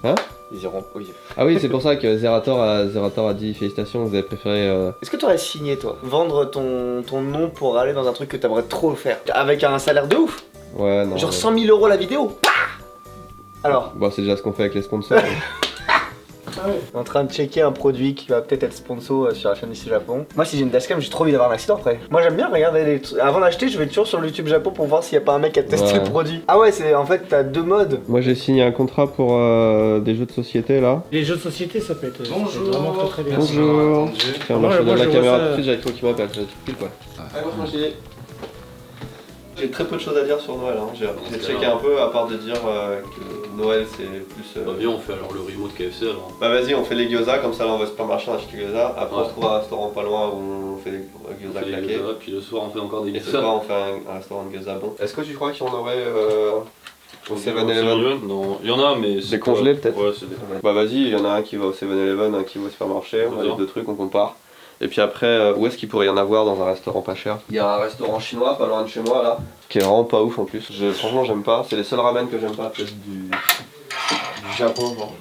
Hein? Ils iront, oui. Ah oui, c'est pour ça que Zerator a dit félicitations, vous avez préféré... Est-ce que t'aurais signé toi? Vendre ton nom pour aller dans un truc que t'aimerais trop faire? Avec un salaire de ouf? Ouais, non. Genre 100 000 € la vidéo? Alors? Bon, c'est déjà ce qu'on fait avec les sponsors. En train de checker un produit qui va peut-être être sponsor sur la chaîne ici Japon. Moi si j'ai une dashcam, j'ai trop envie d'avoir un accident après. Moi j'aime bien regarder les trucs. Avant d'acheter, je vais toujours sur le YouTube Japon pour voir s'il y a pas un mec qui a testé le produit. Ah ouais, c'est en fait t'as deux modes. Moi j'ai signé un contrat pour des jeux de société là. Les jeux de société ça peut être vraiment très très bien. Bonjour. Tiens, moi je te donne la caméra tout de suite, ça... j'ai toi qui m'appelle, j'ai pile poil. Allez, moi j'ai très peu de choses à dire sur Noël, hein. J'ai checké un peu à part de dire que Noël c'est plus... Bah viens on fait alors le remote KFC alors. Bah vas-y on fait les gyoza, comme ça là on va au supermarché on achète les gyoza, après on se trouve un restaurant pas loin où on fait les gyoza claqués. Puis le soir on fait encore des gyoza. Et ce soir on fait un restaurant de gyoza bon. Est-ce que tu crois qu'il y en aurait au 7-Eleven? Non, il y en a mais... Des congelés peut-être? Ouais c'est des... Bah vas-y, il y en a un qui va au 7-Eleven, un qui va au supermarché, on a les deux trucs, on compare. Et puis après, où est-ce qu'il pourrait y en avoir dans un restaurant pas cher? Il y a un restaurant chinois pas loin de chez moi là, qui est vraiment pas ouf en plus. Franchement j'aime pas, c'est les seuls ramen que j'aime pas, peut-être du Japon genre.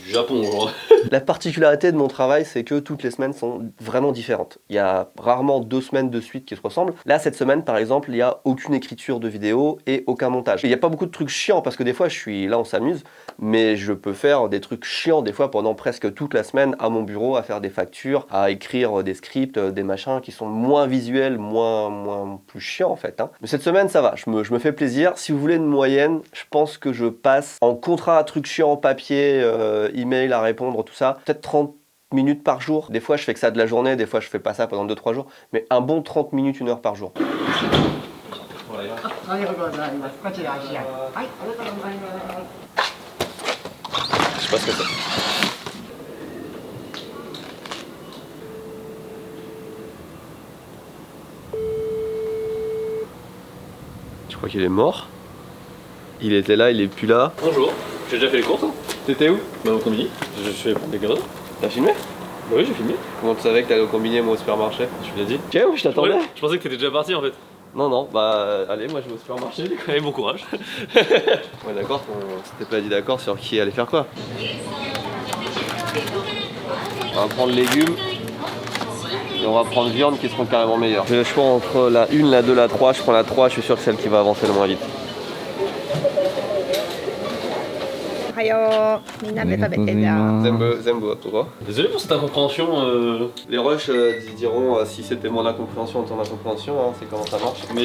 Du Japon genre. La particularité de mon travail c'est que toutes les semaines sont vraiment différentes. Il y a rarement 2 semaines de suite qui se ressemblent. Là cette semaine par exemple il n'y a aucune écriture de vidéo et aucun montage. Il n'y a pas beaucoup de trucs chiants parce que des fois je suis là on s'amuse, mais je peux faire des trucs chiants des fois pendant presque toute la semaine à mon bureau à faire des factures, à écrire des scripts, des machins qui sont moins visuels, moins plus chiants en fait. Hein. Mais cette semaine ça va, je me fais plaisir. Si vous voulez une moyenne, je pense que je passe en contrat à trucs chiants, papier, email à répondre, tout ça, peut-être 30 minutes par jour. Des fois je fais que ça de la journée, des fois je fais pas ça pendant 2-3 jours, mais un bon 30 minutes, 1 heure par jour. Je sais pas ce que c'est. Je crois qu'il est mort. Il était là, il est plus là. Bonjour, j'ai déjà fait les courses. T'étais où? Bah au combini. Je suis prendre des cadeaux. T'as filmé? Bah oui j'ai filmé. Comment tu savais que t'allais au combiné moi au supermarché? Je te l'ai dit. Ok, oui, je t'attendais. Ouais, je pensais que t'étais déjà parti en fait. Non, bah allez, moi je vais au supermarché. Allez, bon courage. Ouais, d'accord, on s'était pas dit d'accord sur qui allait faire quoi. On va prendre légumes et on va prendre viande qui seront carrément meilleures. J'ai le choix entre la 1, la 2, la 3. Je prends la 3, je suis sûr que c'est celle qui va avancer le moins vite. Zembo, toi. Désolé pour cette incompréhension. Les rushs diront si c'était mon incompréhension ou ton incompréhension, hein, c'est comment ça marche. Mais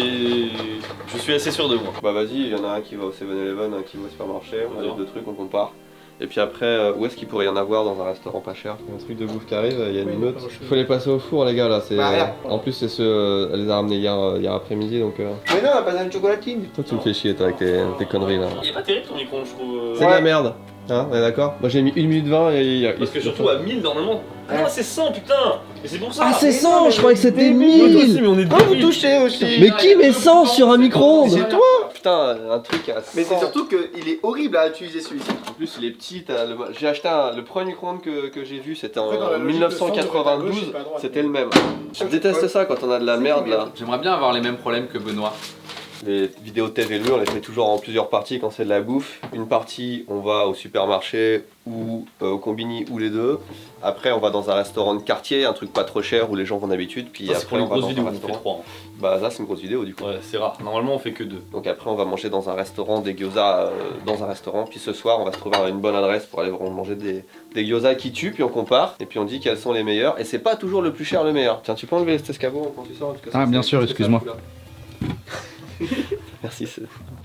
je suis assez sûr de moi. Bah vas-y, il y en a un qui va au 7-Eleven, un qui va au supermarché, on a les deux trucs, on compare. Et puis après, où est-ce qu'il pourrait y en avoir dans un restaurant pas cher? Il y a un truc de bouffe qui arrive, il y a une meute. Il faut les passer au four les gars là, c'est... En plus c'est ceux, elle les a ramenés hier après-midi donc... Mais non, on a pas de chocolatine. Toi tu me fais chier toi avec tes conneries là. Il est pas terrible ton micro je trouve. C'est de la merde. Hein, on est d'accord? Moi j'ai mis 1 minute 20 et Parce que surtout à 1000 normalement. Ah non c'est 100 putain. Et c'est pour ça. Ah c'est 100, je croyais que c'était 1000. Mais on est vous touchez aussi. Mais qui met 100 sur un micro-ondes? C'est toi. Putain, un truc à 100. Mais c'est surtout qu'il est horrible à utiliser celui-ci. En plus il est petit, j'ai acheté le premier micro-ondes que j'ai vu, c'était en 1992, c'était le même. Je déteste ça quand on a de la merde là. J'aimerais bien avoir les mêmes problèmes que Benoît. Les vidéos TV on les fait toujours en plusieurs parties quand c'est de la bouffe. Une partie, on va au supermarché ou au combini ou les deux. Après, on va dans un restaurant de quartier, un truc pas trop cher où les gens vont d'habitude. Puis ça, après, on va dans un restaurant. Bah ça, c'est une grosse vidéo du coup. Ouais, c'est rare. Normalement, on fait que 2. Donc après, on va manger dans un restaurant des gyoza dans un restaurant. Puis ce soir, on va se trouver à une bonne adresse pour aller manger des gyoza qui tuent. Puis on compare. Et puis on dit quels sont les meilleurs. Et c'est pas toujours le plus cher le meilleur. Tiens, tu peux enlever cet escabeau quand tu sors? Ah bien sûr, excuse-moi. Merci.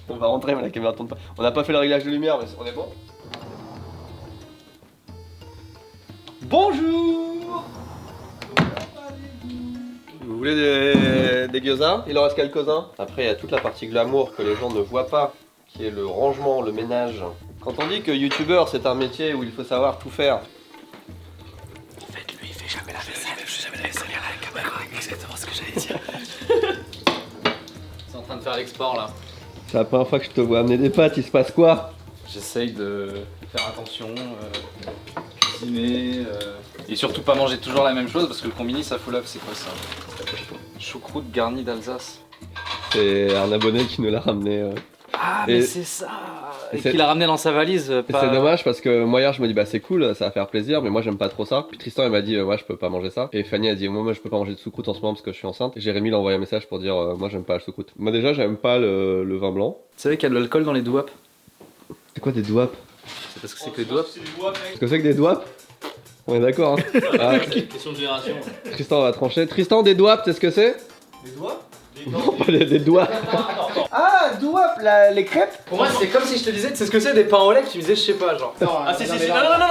On va rentrer, mais la caméra tourne pas. On n'a pas fait le réglage de lumière, mais on est bon. Bonjour. Vous voulez des gyoza? Il en reste quelques-uns. Après, il y a toute la partie glamour que les gens ne voient pas, qui est le rangement, le ménage. Quand on dit que youtubeur c'est un métier où il faut savoir tout faire. En fait, lui il fait jamais la vaisselle, il fait jamais la vaisselle à la caméra, exactement ce que j'allais dire. C'est en train de faire l'export là. C'est la première fois que je te vois amener des pâtes, il se passe quoi? J'essaye de faire attention, cuisiner, et surtout pas manger toujours la même chose parce que le combini ça fout l'œuf, c'est quoi ça? Choucroute garnie d'Alsace. C'est un abonné qui nous l'a ramené. Ah mais c'est ça. Et qu'il l'a ramené dans sa valise. Pas... C'est dommage parce que moi hier je me dis bah c'est cool, ça va faire plaisir, mais moi j'aime pas trop ça. Puis Tristan il m'a dit moi je peux pas manger ça. Et Fanny a dit moi je peux pas manger de choucroute en ce moment parce que je suis enceinte. Et Jérémy l'a envoyé un message pour dire moi j'aime pas la choucroute. Moi déjà j'aime pas le vin blanc. Tu savais qu'il y a de l'alcool dans les douaps? C'est quoi des douaps? C'est parce que c'est que les douaps. Qu'est-ce que c'est que des douaps? On est d'accord hein. Ah, question de génération. Tristan va trancher. Tristan des douaps, c'est ce que c'est? Des doigts? Non, pas des doigts. Ah, douap, les crêpes? Pour moi c'est comme si je te disais, tu sais ce que c'est des pains au lait que tu me disais je sais pas genre. Ah si, non,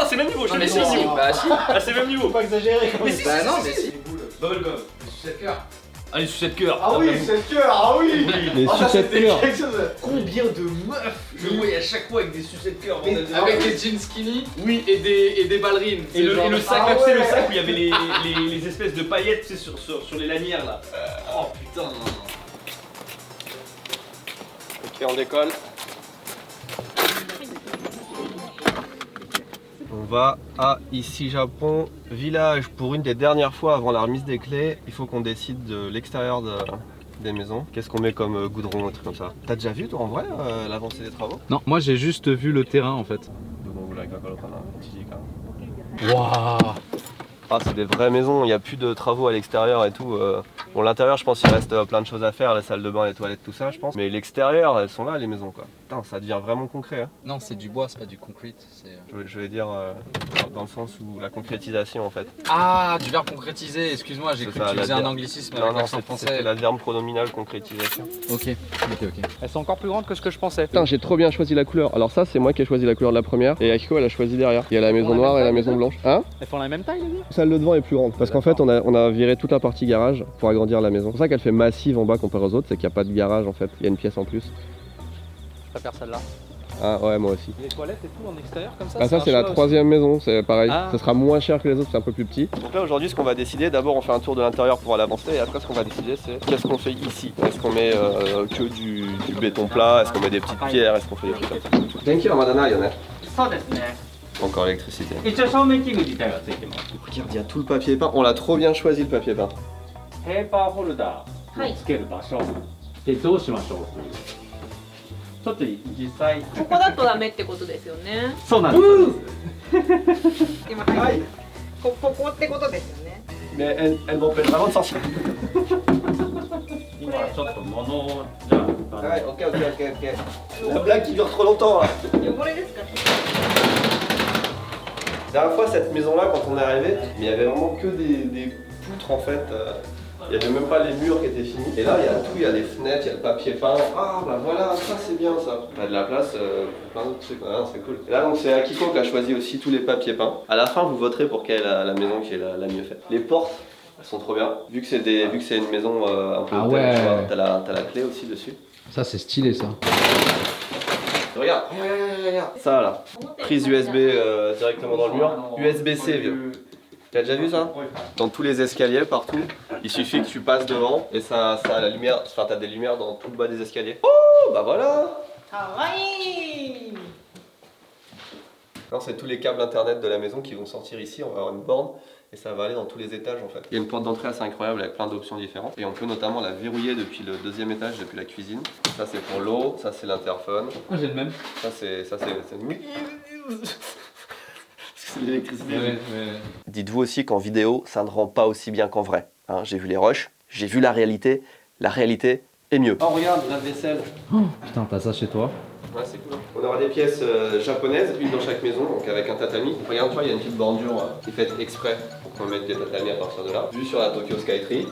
c'est le même niveau, je te le dis, c'est le même niveau. Bah si. Ah c'est le même niveau. Faut pas exagérer quand même. Bah non mais si. Bubblegum. Les sucettes cœur. Ah les sucettes cœur. Ah oui, c'est le cœur, ah oui. Les sucettes cœur. Combien de meufs je voyais à chaque fois avec des sucettes cœur Avec des jeans skinny. Oui. Et des ballerines. Et le sac, Ah tu sais, ouais. le sac où il y avait les espèces de paillettes, tu sais, sur les lanières là. Oh putain. Ok, on décolle. On va à Ici Japon, village. Pour une des dernières fois avant la remise des clés, il faut qu'on décide de l'extérieur des maisons. Qu'est-ce qu'on met comme goudron, un truc comme ça. T'as déjà vu toi en vrai l'avancée des travaux? Non, moi j'ai juste vu le terrain en fait. Waouh! Ah, c'est des vraies maisons, il n'y a plus de travaux à l'extérieur et tout. Bon, l'intérieur, je pense qu'il reste plein de choses à faire, la salle de bain, les toilettes, tout ça, je pense. Mais l'extérieur, elles sont là, les maisons, quoi. Putain, ça devient vraiment concret. Hein. Non, c'est du bois, c'est pas du concrete. Je vais dire dans le sens où la concrétisation, en fait. Ah, du verbe concrétiser, excuse-moi, j'ai cru que tu faisais un anglicisme avec l'accent français. C'est la verbe pronominale concrétisation. Ok. Elles sont encore plus grandes que ce que je pensais. Putain, j'ai trop bien choisi la couleur. Alors ça, c'est moi qui ai choisi la couleur de la première. Et Akiko, elle a choisi derrière. Il y a la maison noire et la maison blanche. Hein? Elles font la même taille, les deux? Celle de devant est plus grande. Parce qu'en fait, on a viré toute la partie garage pour agrandir la maison. C'est pour ça qu'elle fait massive en bas comparé aux autres, c'est qu'il n'y a pas de garage en fait. Il y a une pièce en plus. Je préfère celle-là. Ah ouais, moi aussi. Les toilettes et tout en extérieur comme ça? Ah, ça, c'est la troisième maison, c'est pareil. Ah. Ça sera moins cher que les autres, c'est un peu plus petit. Donc là, aujourd'hui, ce qu'on va décider, d'abord, on fait un tour de l'intérieur pour aller avancer. Et après, ce qu'on va décider, c'est qu'est-ce qu'on fait ici? Est-ce qu'on met que du béton plat? Est-ce qu'on met des petites pierres? Est-ce qu'on fait des trucs comme ça? Thank you, Ramadana, Yone. Encore l'électricité. Regarde, il y a tout le papier peint. On l'a trop bien choisi le papier peint. ペーパーホルダーをつける場所でどうしましょうというちょっと実際ここだとダメってことですよね。そうなんです今はいここってことですよね。 Mais elle m'empêche vraiment de sortir. 今ちょっと物をじゃあ Ouais, ok. La blague qui dure trop longtemps là. 汚れですか？ La dernière fois, cette maison-là, quand on est arrivé, il y avait vraiment que des poutres en fait. Il n'y avait même pas les murs qui étaient finis. Et là, il y a tout, il y a les fenêtres, il y a le papier peint. Ah bah voilà, ça c'est bien ça. Il y a de la place pour plein d'autres trucs. Ah, c'est cool. Et là, donc c'est Akiko qui a choisi aussi tous les papiers peints. À la fin, vous voterez pour quelle est la maison qui est la mieux faite. Les portes, elles sont trop bien. Vu que c'est une maison un peu hôtel, tu vois, t'as la clé aussi dessus. Ça c'est stylé ça. Regarde. Ça là. Prise USB directement dans le mur. USB-C vieux. T'as déjà vu ça? Dans tous les escaliers, partout, il suffit que tu passes devant et ça a la lumière, enfin t'as des lumières dans tout le bas des escaliers. Oh bah voilà! Kawaii. Non, c'est tous les câbles internet de la maison qui vont sortir ici, on va avoir une borne et ça va aller dans tous les étages en fait. Il y a une porte d'entrée assez incroyable avec plein d'options différentes et on peut notamment la verrouiller depuis le deuxième étage, depuis la cuisine. Ça c'est pour l'eau, ça c'est l'interphone. Ah, j'ai le même. Ça c'est c'est l'électricité. Dites-vous aussi qu'en vidéo, ça ne rend pas aussi bien qu'en vrai. Hein, j'ai vu les rushs, j'ai vu la réalité est mieux. Oh regarde, la vaisselle. Oh, putain, t'as ça chez toi? Ouais, c'est cool. On aura des pièces japonaises, une dans chaque maison, donc avec un tatami. Regarde, tu vois, il y a une petite bordure qui est faite exprès pour qu'on mette des tatamis à partir de là. Vue sur la Tokyo Skytree.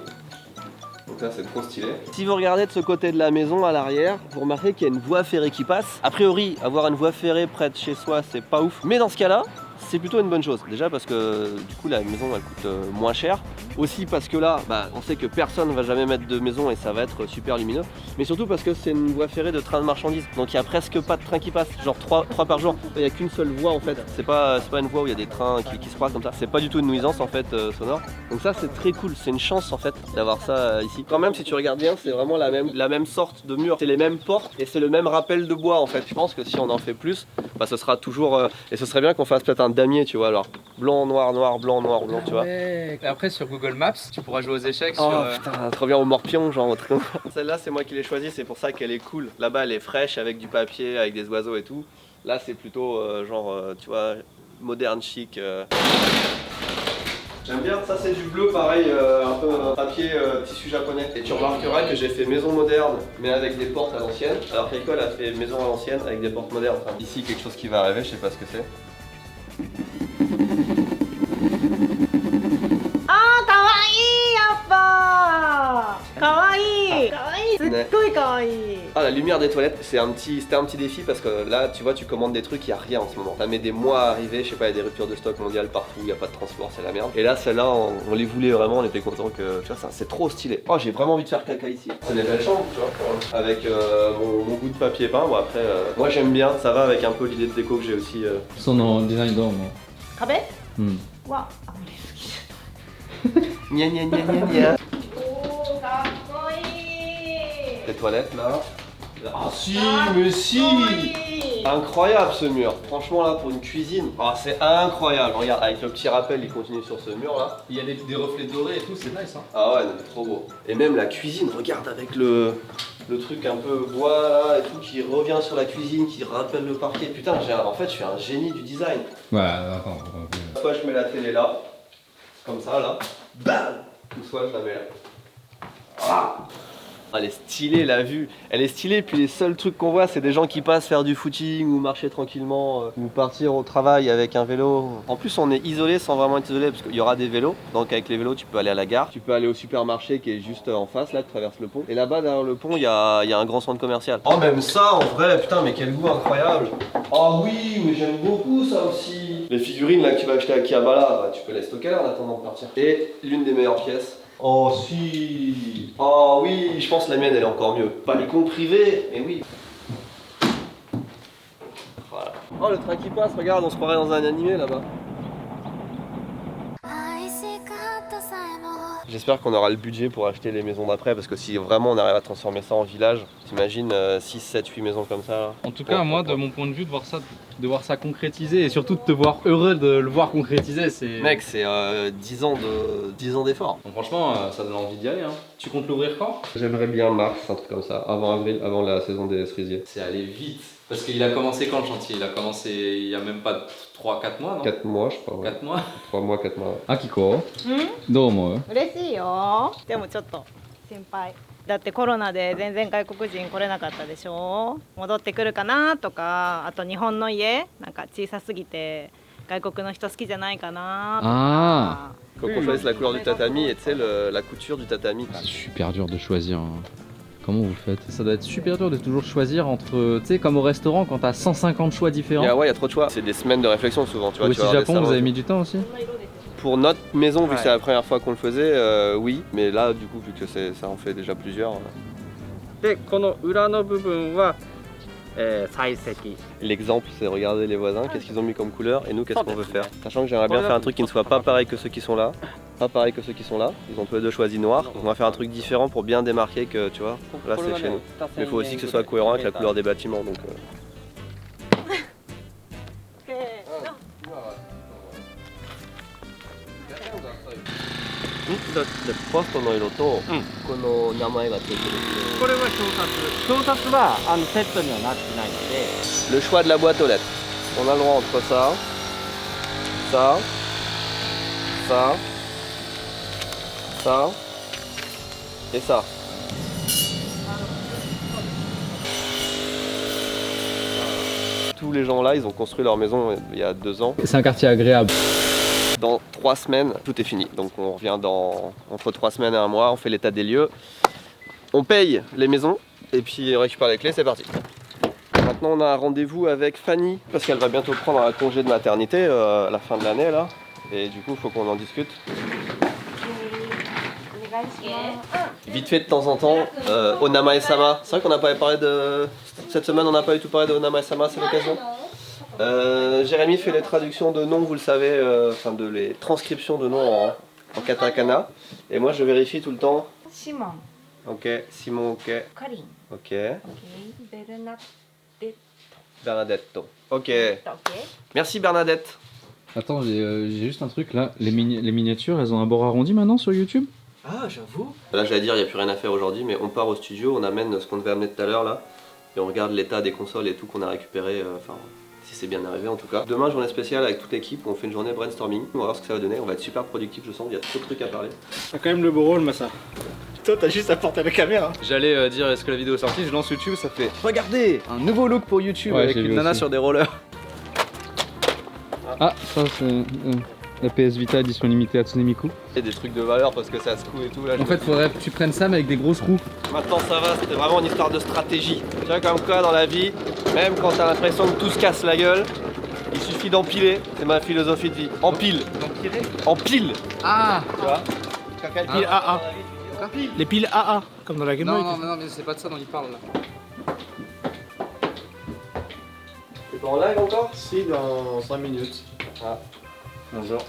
Donc ça c'est trop stylé. Si vous regardez de ce côté de la maison à l'arrière, vous remarquez qu'il y a une voie ferrée qui passe. A priori, avoir une voie ferrée près de chez soi, c'est pas ouf. Mais dans ce cas-là, c'est plutôt une bonne chose. Déjà parce que du coup la maison elle coûte moins cher. Aussi parce que là, on sait que personne ne va jamais mettre de maison et ça va être super lumineux. Mais surtout parce que c'est une voie ferrée de train de marchandises. Donc il n'y a presque pas de train qui passe, genre 3 par jour. Il n'y a qu'une seule voie en fait. C'est pas une voie où il y a des trains qui se croisent comme ça. C'est pas du tout une nuisance en fait sonore. Donc ça c'est très cool, c'est une chance en fait d'avoir ça ici. Quand même si tu regardes bien, c'est vraiment la même sorte de mur. C'est les mêmes portes et c'est le même rappel de bois en fait. Je pense que si on en fait plus, ce sera toujours... et ce serait bien qu'on fasse peut-être un damier, tu vois, alors blanc, noir, noir, blanc, noir, blanc, tu vois. Et après sur Google Maps, tu pourras jouer aux échecs Oh sur... putain, trop bien au morpion, genre. Celle-là, c'est moi qui l'ai choisie, c'est pour ça qu'elle est cool. Là-bas, elle est fraîche avec du papier, avec des oiseaux et tout. Là, c'est plutôt tu vois, moderne, chic. J'aime bien, ça c'est du bleu pareil, un peu papier tissu japonais. Et tu remarqueras que j'ai fait maison moderne mais avec des portes à l'ancienne, alors qu'École a fait maison à l'ancienne avec des portes modernes. Enfin, ici quelque chose qui va arriver, je sais pas ce que c'est. Ah, kawaii, yappa! Kawaii! Kawaii, sukkoi kawaii! Ah, la lumière des toilettes, c'était un petit défi parce que là, tu vois, tu commandes des trucs, il n'y a rien en ce moment. Ça met des mois à arriver, je sais pas, il y a des ruptures de stock mondiales partout, il n'y a pas de transport, c'est la merde. Et là, celle-là, on les voulait vraiment, on était content que, tu vois, c'est trop stylé. Oh, j'ai vraiment envie de faire caca ici. C'est des belles chambres, tu vois, avec mon goût de papier peint. Bon, après, moi j'aime bien, ça va avec un peu l'idée de déco que j'ai aussi. そのデザインどう思う？壁うん。はあんまり好きじゃない。Gna gna gna gna gna. Oh, かっこいい。 Les toilettes là. Ah si, mais si! Incroyable ce mur. Franchement là pour une cuisine, c'est incroyable. Regarde, avec le petit rappel, il continue sur ce mur là. Il y a des reflets dorés et tout, c'est nice hein. Ah ouais, trop beau. Et même la cuisine, regarde avec le truc un peu bois là et tout qui revient sur la cuisine, qui rappelle le parquet. Putain, en fait je suis un génie du design. Ouais, attends. Soit je mets la télé là, comme ça là, bam! Ou soit je la mets là. Ah! Elle est stylée la vue, elle est stylée, puis les seuls trucs qu'on voit c'est des gens qui passent faire du footing ou marcher tranquillement ou partir au travail avec un vélo. En plus on est isolé sans vraiment être isolé parce qu'il y aura des vélos, donc avec les vélos tu peux aller à la gare, tu peux aller au supermarché qui est juste en face là, tu traverses le pont. Et là-bas derrière le pont il y a un grand centre commercial. Oh même ça en vrai, putain mais quel goût incroyable. Oh oui mais j'aime beaucoup ça aussi. Les figurines là que tu vas acheter à Kiabala, tu peux les stocker en attendant de partir. Et l'une des meilleures pièces. Oh si. Oh oui, je pense que la mienne elle est encore mieux. Balcon privé, mais oui. Voilà. Oh le train qui passe, regarde, on se croirait dans un animé là-bas. J'espère qu'on aura le budget pour acheter les maisons d'après parce que si vraiment on arrive à transformer ça en village, t'imagines 6, 7, 8 maisons comme ça là. En tout cas, moi, de mon point de vue, de voir ça concrétiser et surtout de te voir heureux de le voir concrétiser, c'est... Mec, c'est 10 ans d'efforts. Donc, franchement, ça donne envie d'y aller. Hein. Tu comptes l'ouvrir quand? J'aimerais bien mars, un truc comme ça, avant avril, avant la saison des cerisiers. C'est allé vite. Parce qu'il a commencé quand le chantier? Il a commencé il y a même pas 3-4 mois, non? 4 mois, je crois. Ouais. 4 mois 3 mois, 4 mois. Akiko, どう思う？嬉しいよ。でもちょっと心配。だってコロナで全然外国人来れなかったでしょ。戻ってくるかなとか、あと日本の家なんか小さすぎて外国の人好きじゃないかなとか。Faut qu'on choisisse la couleur du tatami et tu sais la couture du tatami. C'est super dur de choisir. Hein. Comment vous faites? Ça doit être super dur de toujours choisir entre, tu sais, comme au restaurant quand t'as 150 choix différents. Ouais, il y a trop de choix. C'est des semaines de réflexion souvent, tu vois. Aussi Japon, vous avez mis du temps aussi? Pour notre maison, vu que c'est la première fois qu'on le faisait, oui. Mais là, du coup, vu que ça en fait déjà plusieurs. L'exemple, c'est regarder les voisins, qu'est-ce qu'ils ont mis comme couleur et nous, qu'est-ce qu'on veut faire. Sachant que j'aimerais bien faire un truc qui ne soit pas pareil que ceux qui sont là. Pas pareil que ceux qui sont là. Ils ont tous les deux choisi noir. Donc on va faire un truc différent pour bien démarquer que, tu vois, là c'est chez nous. Mais il faut aussi que ce soit cohérent avec la couleur des bâtiments. Donc,でポストの色とこの名前がついてる。これは表札はセットにはなってないので。Le choix de la boîte aux lettres. On a le droit entre ça, ça, ça, ça et ça. Tous les gens là, ils ont construit leur maison il y a 2 ans. C'est un quartier agréable. Dans 3 semaines, tout est fini. Donc on revient dans entre 3 semaines et 1 mois, on fait l'état des lieux. On paye les maisons et puis on récupère les clés, c'est parti. Maintenant on a un rendez-vous avec Fanny parce qu'elle va bientôt prendre un congé de maternité à la fin de l'année là. Et du coup il faut qu'on en discute. Vite fait de temps en temps, Onamae-sama. C'est vrai qu'on n'a pas parlé de... Cette semaine on n'a pas du tout parlé de Onamae-sama, c'est l'occasion. Jérémy fait les traductions de noms, vous le savez, enfin de les transcriptions de noms en katakana. Et moi je vérifie tout le temps. Simon. Ok, Simon, ok. Corinne. Ok. Bernadette. Bernadette. Ok. Merci Bernadette. Attends, j'ai juste un truc là. Les miniatures, elles ont un bord arrondi maintenant sur YouTube? Ah, j'avoue. Là, j'allais dire, il n'y a plus rien à faire aujourd'hui, mais on part au studio, on amène ce qu'on devait amener tout à l'heure là, et on regarde l'état des consoles et tout qu'on a récupéré, enfin, si c'est bien arrivé en tout cas. Demain, journée spéciale avec toute l'équipe, on fait une journée brainstorming, on va voir ce que ça va donner, on va être super productif, je sens, il y a trop de trucs à parler. T'as quand même le beau rôle, Massa. Toi, t'as juste à porter la caméra. J'allais dire, est-ce que la vidéo est sortie? Je lance YouTube, ça fait regardez, un nouveau look pour YouTube avec une nana sur des rollers. Ah, ça c'est la PS Vita édition limitée à Tsunemiku. Et des trucs de valeur parce que ça se coud et tout là. En fait, faudrait que tu prennes ça mais avec des grosses roues. Maintenant ça va, c'était vraiment une histoire de stratégie. Tu vois, comme quoi dans la vie, même quand t'as l'impression que tout se casse la gueule, il suffit d'empiler. C'est ma philosophie de vie. Empile. Empile. Ah. Tu vois? Les piles AA. Les piles AA, comme dans la Game Boy. Non, mais c'est pas de ça dont il parle là. T'es pas en live encore? Si, dans 5 minutes. Ah. Bonjour.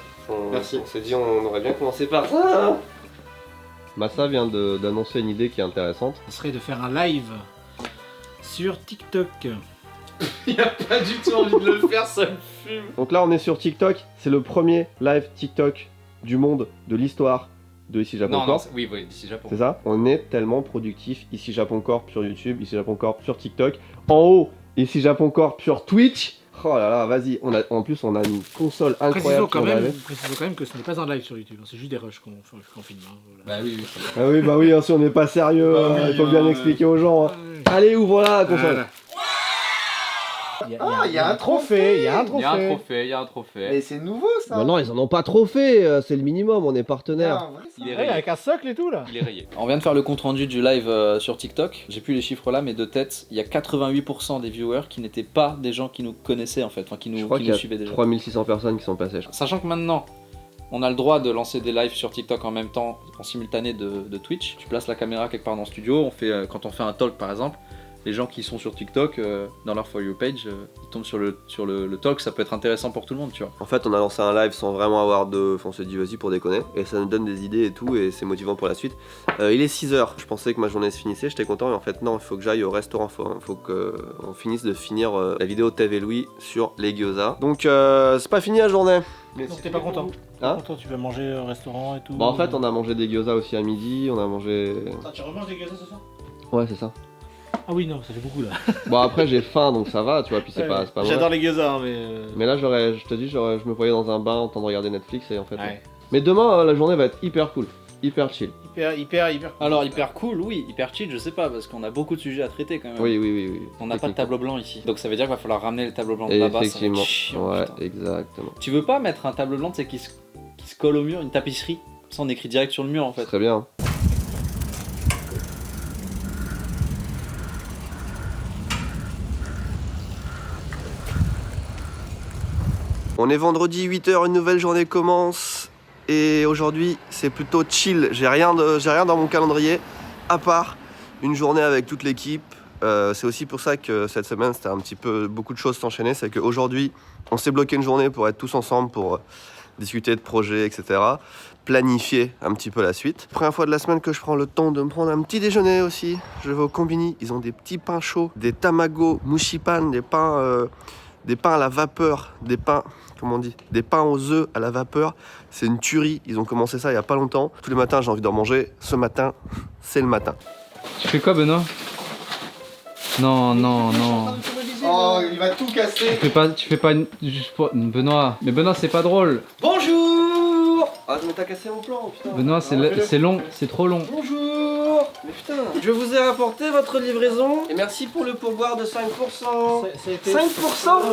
Merci. On s'est dit on aurait bien commencé par ça. Massa vient d'annoncer une idée qui est intéressante. Ce serait de faire un live sur TikTok. Il a pas du tout envie de le faire, ça me fume. Donc là on est sur TikTok, c'est le premier live TikTok du monde, de l'histoire de Ici Japon Corp. Oui, Ici Japon. C'est ça. On est tellement productif Ici Japon Corp sur YouTube, Ici Japon Corp sur TikTok. En haut, Ici Japon Corp sur Twitch. Oh là là, vas-y, en plus on a une console incroyable. Précisons quand même que ce n'est pas un live sur YouTube, c'est juste des rushs qu'on filme. Hein, voilà. Bah oui. Ah oui, si on n'est pas sérieux, il faut bien expliquer aux gens. Hein. Allez, ouvre la console. Il y a un trophée, Il y a un trophée. Mais c'est nouveau ça. Bah non, ils en ont pas trop fait, c'est le minimum, on est partenaire. Il est rayé. Avec un socle et tout là. Il est rayé. On vient de faire le compte rendu du live sur TikTok. J'ai plus les chiffres là, mais de tête, il y a 88% des viewers qui n'étaient pas des gens qui nous connaissaient en fait, enfin qui nous suivaient déjà. 3600 personnes qui sont passées. Sachant que maintenant, on a le droit de lancer des lives sur TikTok en même temps, en simultané de Twitch. Tu places la caméra quelque part dans le studio, on fait, quand on fait un talk par exemple, les gens qui sont sur TikTok, dans leur For You page, ils tombent sur le talk, ça peut être intéressant pour tout le monde, tu vois. En fait, on a lancé un live sans vraiment avoir de... Enfin, on s'est dit vas-y pour déconner, et ça nous donne des idées et tout, et c'est motivant pour la suite. Il est 6h, je pensais que ma journée se finissait, j'étais content, mais en fait non, il faut que j'aille au restaurant, il faut qu'on finisse de finir la vidéo Tev et Louis sur les gyoza. Donc c'est pas fini la journée. Donc t'es pas content? Hein? Content, tu vas manger au restaurant et tout? Bah en fait, on a mangé des gyoza aussi à midi, on a mangé... Attends, tu remanges des gyoza ce soir? Ouais, c'est ça. Ah oui, non, ça fait beaucoup là. Bon, après j'ai faim donc ça va, tu vois, puis c'est pas mauvais. J'adore les gyoza, hein, mais. Mais là, je te dis, je me voyais dans un bain en train de regarder Netflix et en fait. Ouais. Mais demain, la journée va être hyper cool, hyper chill. Hyper cool. Alors, hyper cool, oui, hyper chill, je sais pas, parce qu'on a beaucoup de sujets à traiter quand même. Oui. On n'a pas de tableau blanc ici. Donc ça veut dire qu'il va falloir ramener le tableau blanc de là-bas. Effectivement. Ouais, putain. Exactement. Tu veux pas mettre un tableau blanc, tu sais, qui se colle au mur, une tapisserie? Comme ça, on écrit direct sur le mur en fait. Très bien. On est vendredi 8h, une nouvelle journée commence et aujourd'hui c'est plutôt chill, j'ai rien dans mon calendrier à part une journée avec toute l'équipe. C'est aussi pour ça que cette semaine c'était un petit peu beaucoup de choses s'enchaîner, c'est qu'aujourd'hui on s'est bloqué une journée pour être tous ensemble pour discuter de projets, etc. Planifier un petit peu la suite. Première fois de la semaine que je prends le temps de me prendre un petit déjeuner aussi. Je vais au Combini, ils ont des petits pains chauds, des tamago, mushipan, des pains à la vapeur, des pains aux œufs à la vapeur. C'est une tuerie, ils ont commencé ça il y a pas longtemps. Tous les matins j'ai envie d'en manger, ce matin c'est le matin. Tu fais quoi Benoît? Non. Oh, il va tout casser. Tu fais pas une... juste pour... Benoît, mais Benoît c'est pas drôle. Bonjour. Ah mais t'as cassé mon plan, putain. Benoît c'est long, c'est trop long. Bonjour. Mais putain, je vous ai rapporté votre livraison et merci pour le pourboire de 5%. 5%?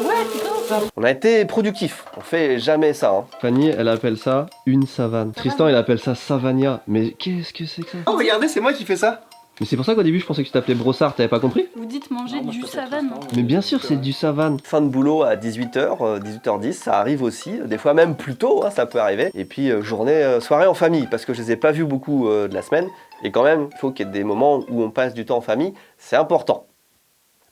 Ouais, putain. On a été productif, on fait jamais ça. Hein. Fanny, elle appelle ça une savane. Tristan, il appelle ça savania. Mais qu'est-ce que c'est que ça? Oh, regardez, c'est moi qui fais ça. Mais c'est pour ça qu'au début, je pensais que tu t'appelais Brossard, t'avais pas compris? Vous dites manger du savane. Mais bien sûr, c'est du savane. Fin de boulot à 18h, 18h10, ça arrive aussi. Des fois même plus tôt, hein, ça peut arriver. Et puis journée, soirée en famille, parce que je les ai pas vus beaucoup de la semaine. Et quand même, il faut qu'il y ait des moments où on passe du temps en famille. C'est important.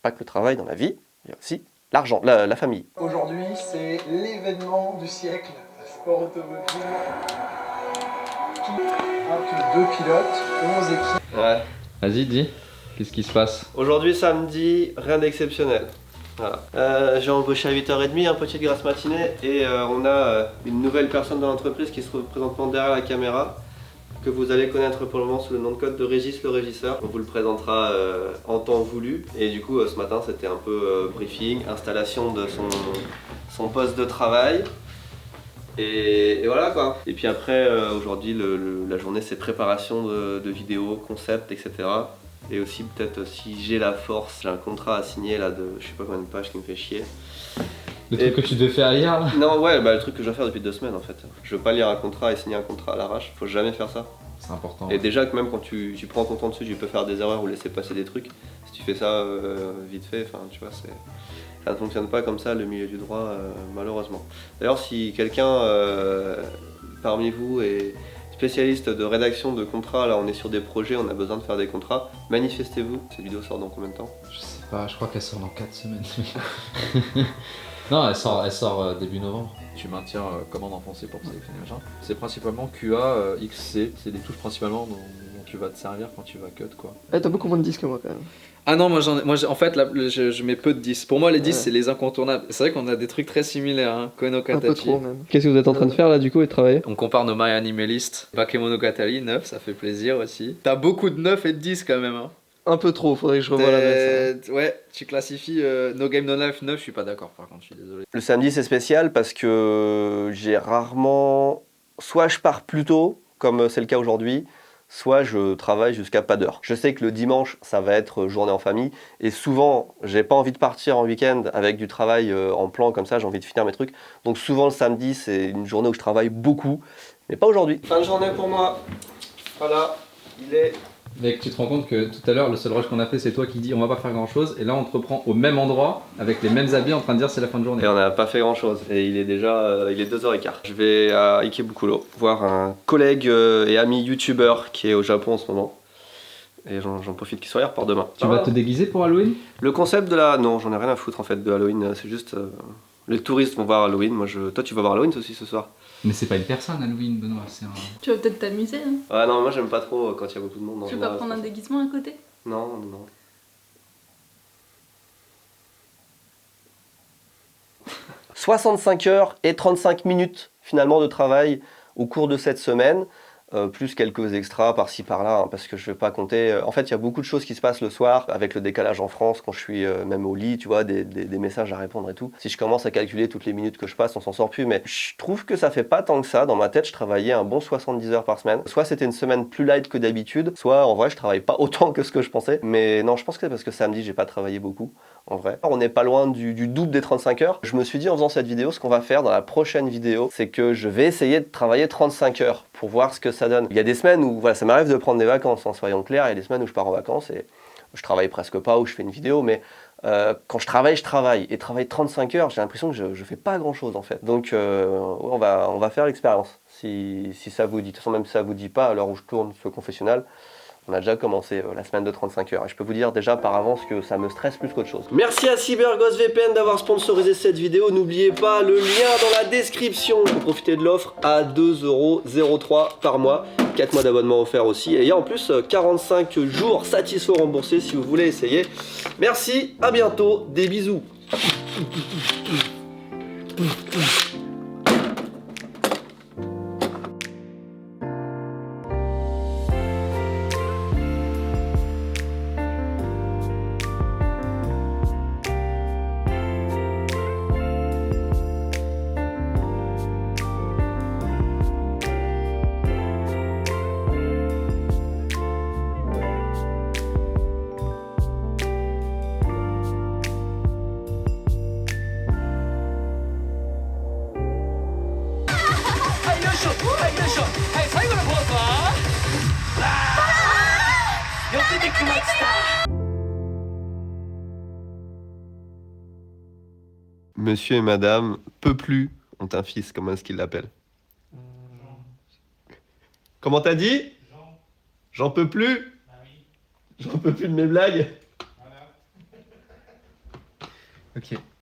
Pas que le travail dans la vie, il y a aussi l'argent, la famille. Aujourd'hui, c'est l'événement du siècle, le sport automobile. Deux pilotes, 11 équipes. Ouais. Vas-y, dis, qu'est-ce qui se passe? Aujourd'hui samedi, rien d'exceptionnel. Voilà. J'ai embauché à 8h30, un petite grasse matinée et on a une nouvelle personne dans l'entreprise qui se trouve présentement derrière la caméra que vous allez connaître pour le moment sous le nom de code de Régis le régisseur. On vous le présentera en temps voulu et du coup ce matin c'était un peu briefing, installation de son poste de travail. Et voilà quoi. Et puis après, aujourd'hui, la journée c'est préparation de vidéos, concepts, etc. Et aussi peut-être si j'ai la force, j'ai un contrat à signer là de je sais pas combien de pages qui me fait chier. Le truc que tu devais faire hier là? Non ouais, bah le truc que je dois faire depuis 2 semaines en fait. Je veux pas lire un contrat et signer un contrat à l'arrache, faut jamais faire ça. C'est important. Et déjà que même quand tu prends ton temps dessus, tu peux faire des erreurs ou laisser passer des trucs. Si tu fais ça vite fait, enfin tu vois ça ne fonctionne pas comme ça le milieu du droit malheureusement. D'ailleurs si quelqu'un parmi vous est spécialiste de rédaction de contrats, là on est sur des projets, on a besoin de faire des contrats, manifestez-vous. Cette vidéo sort dans combien de temps? Je sais pas, je crois qu'elle sort dans 4 semaines. Non, elle sort début novembre. Tu maintiens commande enfoncée pour sélectionner machin. C'est principalement QA, XC, c'est des touches principalement dont tu vas te servir quand tu vas cut quoi. Eh, t'as beaucoup moins de 10 que moi quand même. Ah non, en fait, là, je mets peu de 10. Pour moi, les 10, c'est les incontournables. C'est vrai qu'on a des trucs très similaires, hein. Koenokatachi. Un peu trop même. Qu'est-ce que vous êtes en train de faire là du coup et de travailler? On compare nos My Animalist. Bakemonogatari, 9, ça fait plaisir aussi. T'as beaucoup de 9 et de 10 quand même, hein. Un peu trop, faudrait que je revoie la note. Ouais, tu classifies No Game No Life 9, je suis pas d'accord par contre, je suis désolé. Le samedi c'est spécial parce que j'ai rarement... Soit je pars plus tôt, comme c'est le cas aujourd'hui, soit je travaille jusqu'à pas d'heure. Je sais que le dimanche, ça va être journée en famille, et souvent, j'ai pas envie de partir en week-end avec du travail en plan comme ça, j'ai envie de finir mes trucs. Donc souvent le samedi, c'est une journée où je travaille beaucoup, mais pas aujourd'hui. Fin de journée pour moi. Voilà, il est... Mec, tu te rends compte que tout à l'heure, le seul rush qu'on a fait, c'est toi qui dis on va pas faire grand chose, et là on te reprend au même endroit, avec les mêmes habits, en train de dire c'est la fin de journée. Et on n'a pas fait grand chose, et il est déjà il est 2h15. Je vais à Ikebukuro voir un collègue et ami youtubeur qui est au Japon en ce moment. Et j'en profite qu'il soit hier pour demain. Tu vas te déguiser pour Halloween? Le concept de la... Non, j'en ai rien à foutre en fait de Halloween, c'est juste... Les touristes vont voir Halloween, Toi tu vas voir Halloween aussi ce soir? Mais c'est pas une personne Halloween, Benoît, c'est un... Tu vas peut-être t'amuser, hein. Ouais non, moi j'aime pas trop quand il y a beaucoup de monde. Tu veux pas prendre un déguisement à côté? Non, non. 65 heures et 35 minutes finalement de travail au cours de cette semaine. Plus quelques extras par-ci par-là, hein, parce que je vais pas compter. En fait, il y a beaucoup de choses qui se passent le soir, avec le décalage en France, quand je suis même au lit, tu vois, des messages à répondre et tout. Si je commence à calculer toutes les minutes que je passe, on s'en sort plus, mais je trouve que ça fait pas tant que ça. Dans ma tête, je travaillais un bon 70 heures par semaine. Soit c'était une semaine plus light que d'habitude, soit en vrai, je travaille pas autant que ce que je pensais. Mais non, je pense que c'est parce que samedi, j'ai pas travaillé beaucoup, en vrai. On n'est pas loin du double des 35 heures. Je me suis dit en faisant cette vidéo, ce qu'on va faire dans la prochaine vidéo, c'est que je vais essayer de travailler 35 heures pour voir ce que ça donne. Il y a des semaines où voilà, ça m'arrive de prendre des vacances, en soyons clairs. Il y a des semaines où je pars en vacances et je travaille presque pas, où je fais une vidéo, mais quand je travaille, je travaille. Et travailler 35 heures, j'ai l'impression que je fais pas grand chose en fait. Donc on va faire l'expérience, si ça vous dit. De toute façon, même si ça vous dit pas, à l'heure où je tourne ce confessionnal, on a déjà commencé la semaine de 35 heures. Et je peux vous dire déjà par avance que ça me stresse plus qu'autre chose. Merci à CyberGhost VPN d'avoir sponsorisé cette vidéo. N'oubliez pas le lien dans la description pour profiter de l'offre à 2,03€ par mois. 4 mois d'abonnement offert aussi. Et il y a en plus 45 jours satisfaits remboursés si vous voulez essayer. Merci, à bientôt, des bisous. Monsieur et madame Peu plus ont un fils, comment est-ce qu'ils l'appellent? Comment t'as dit? J'en peux plus? J'en peux plus de mes blagues? Ok.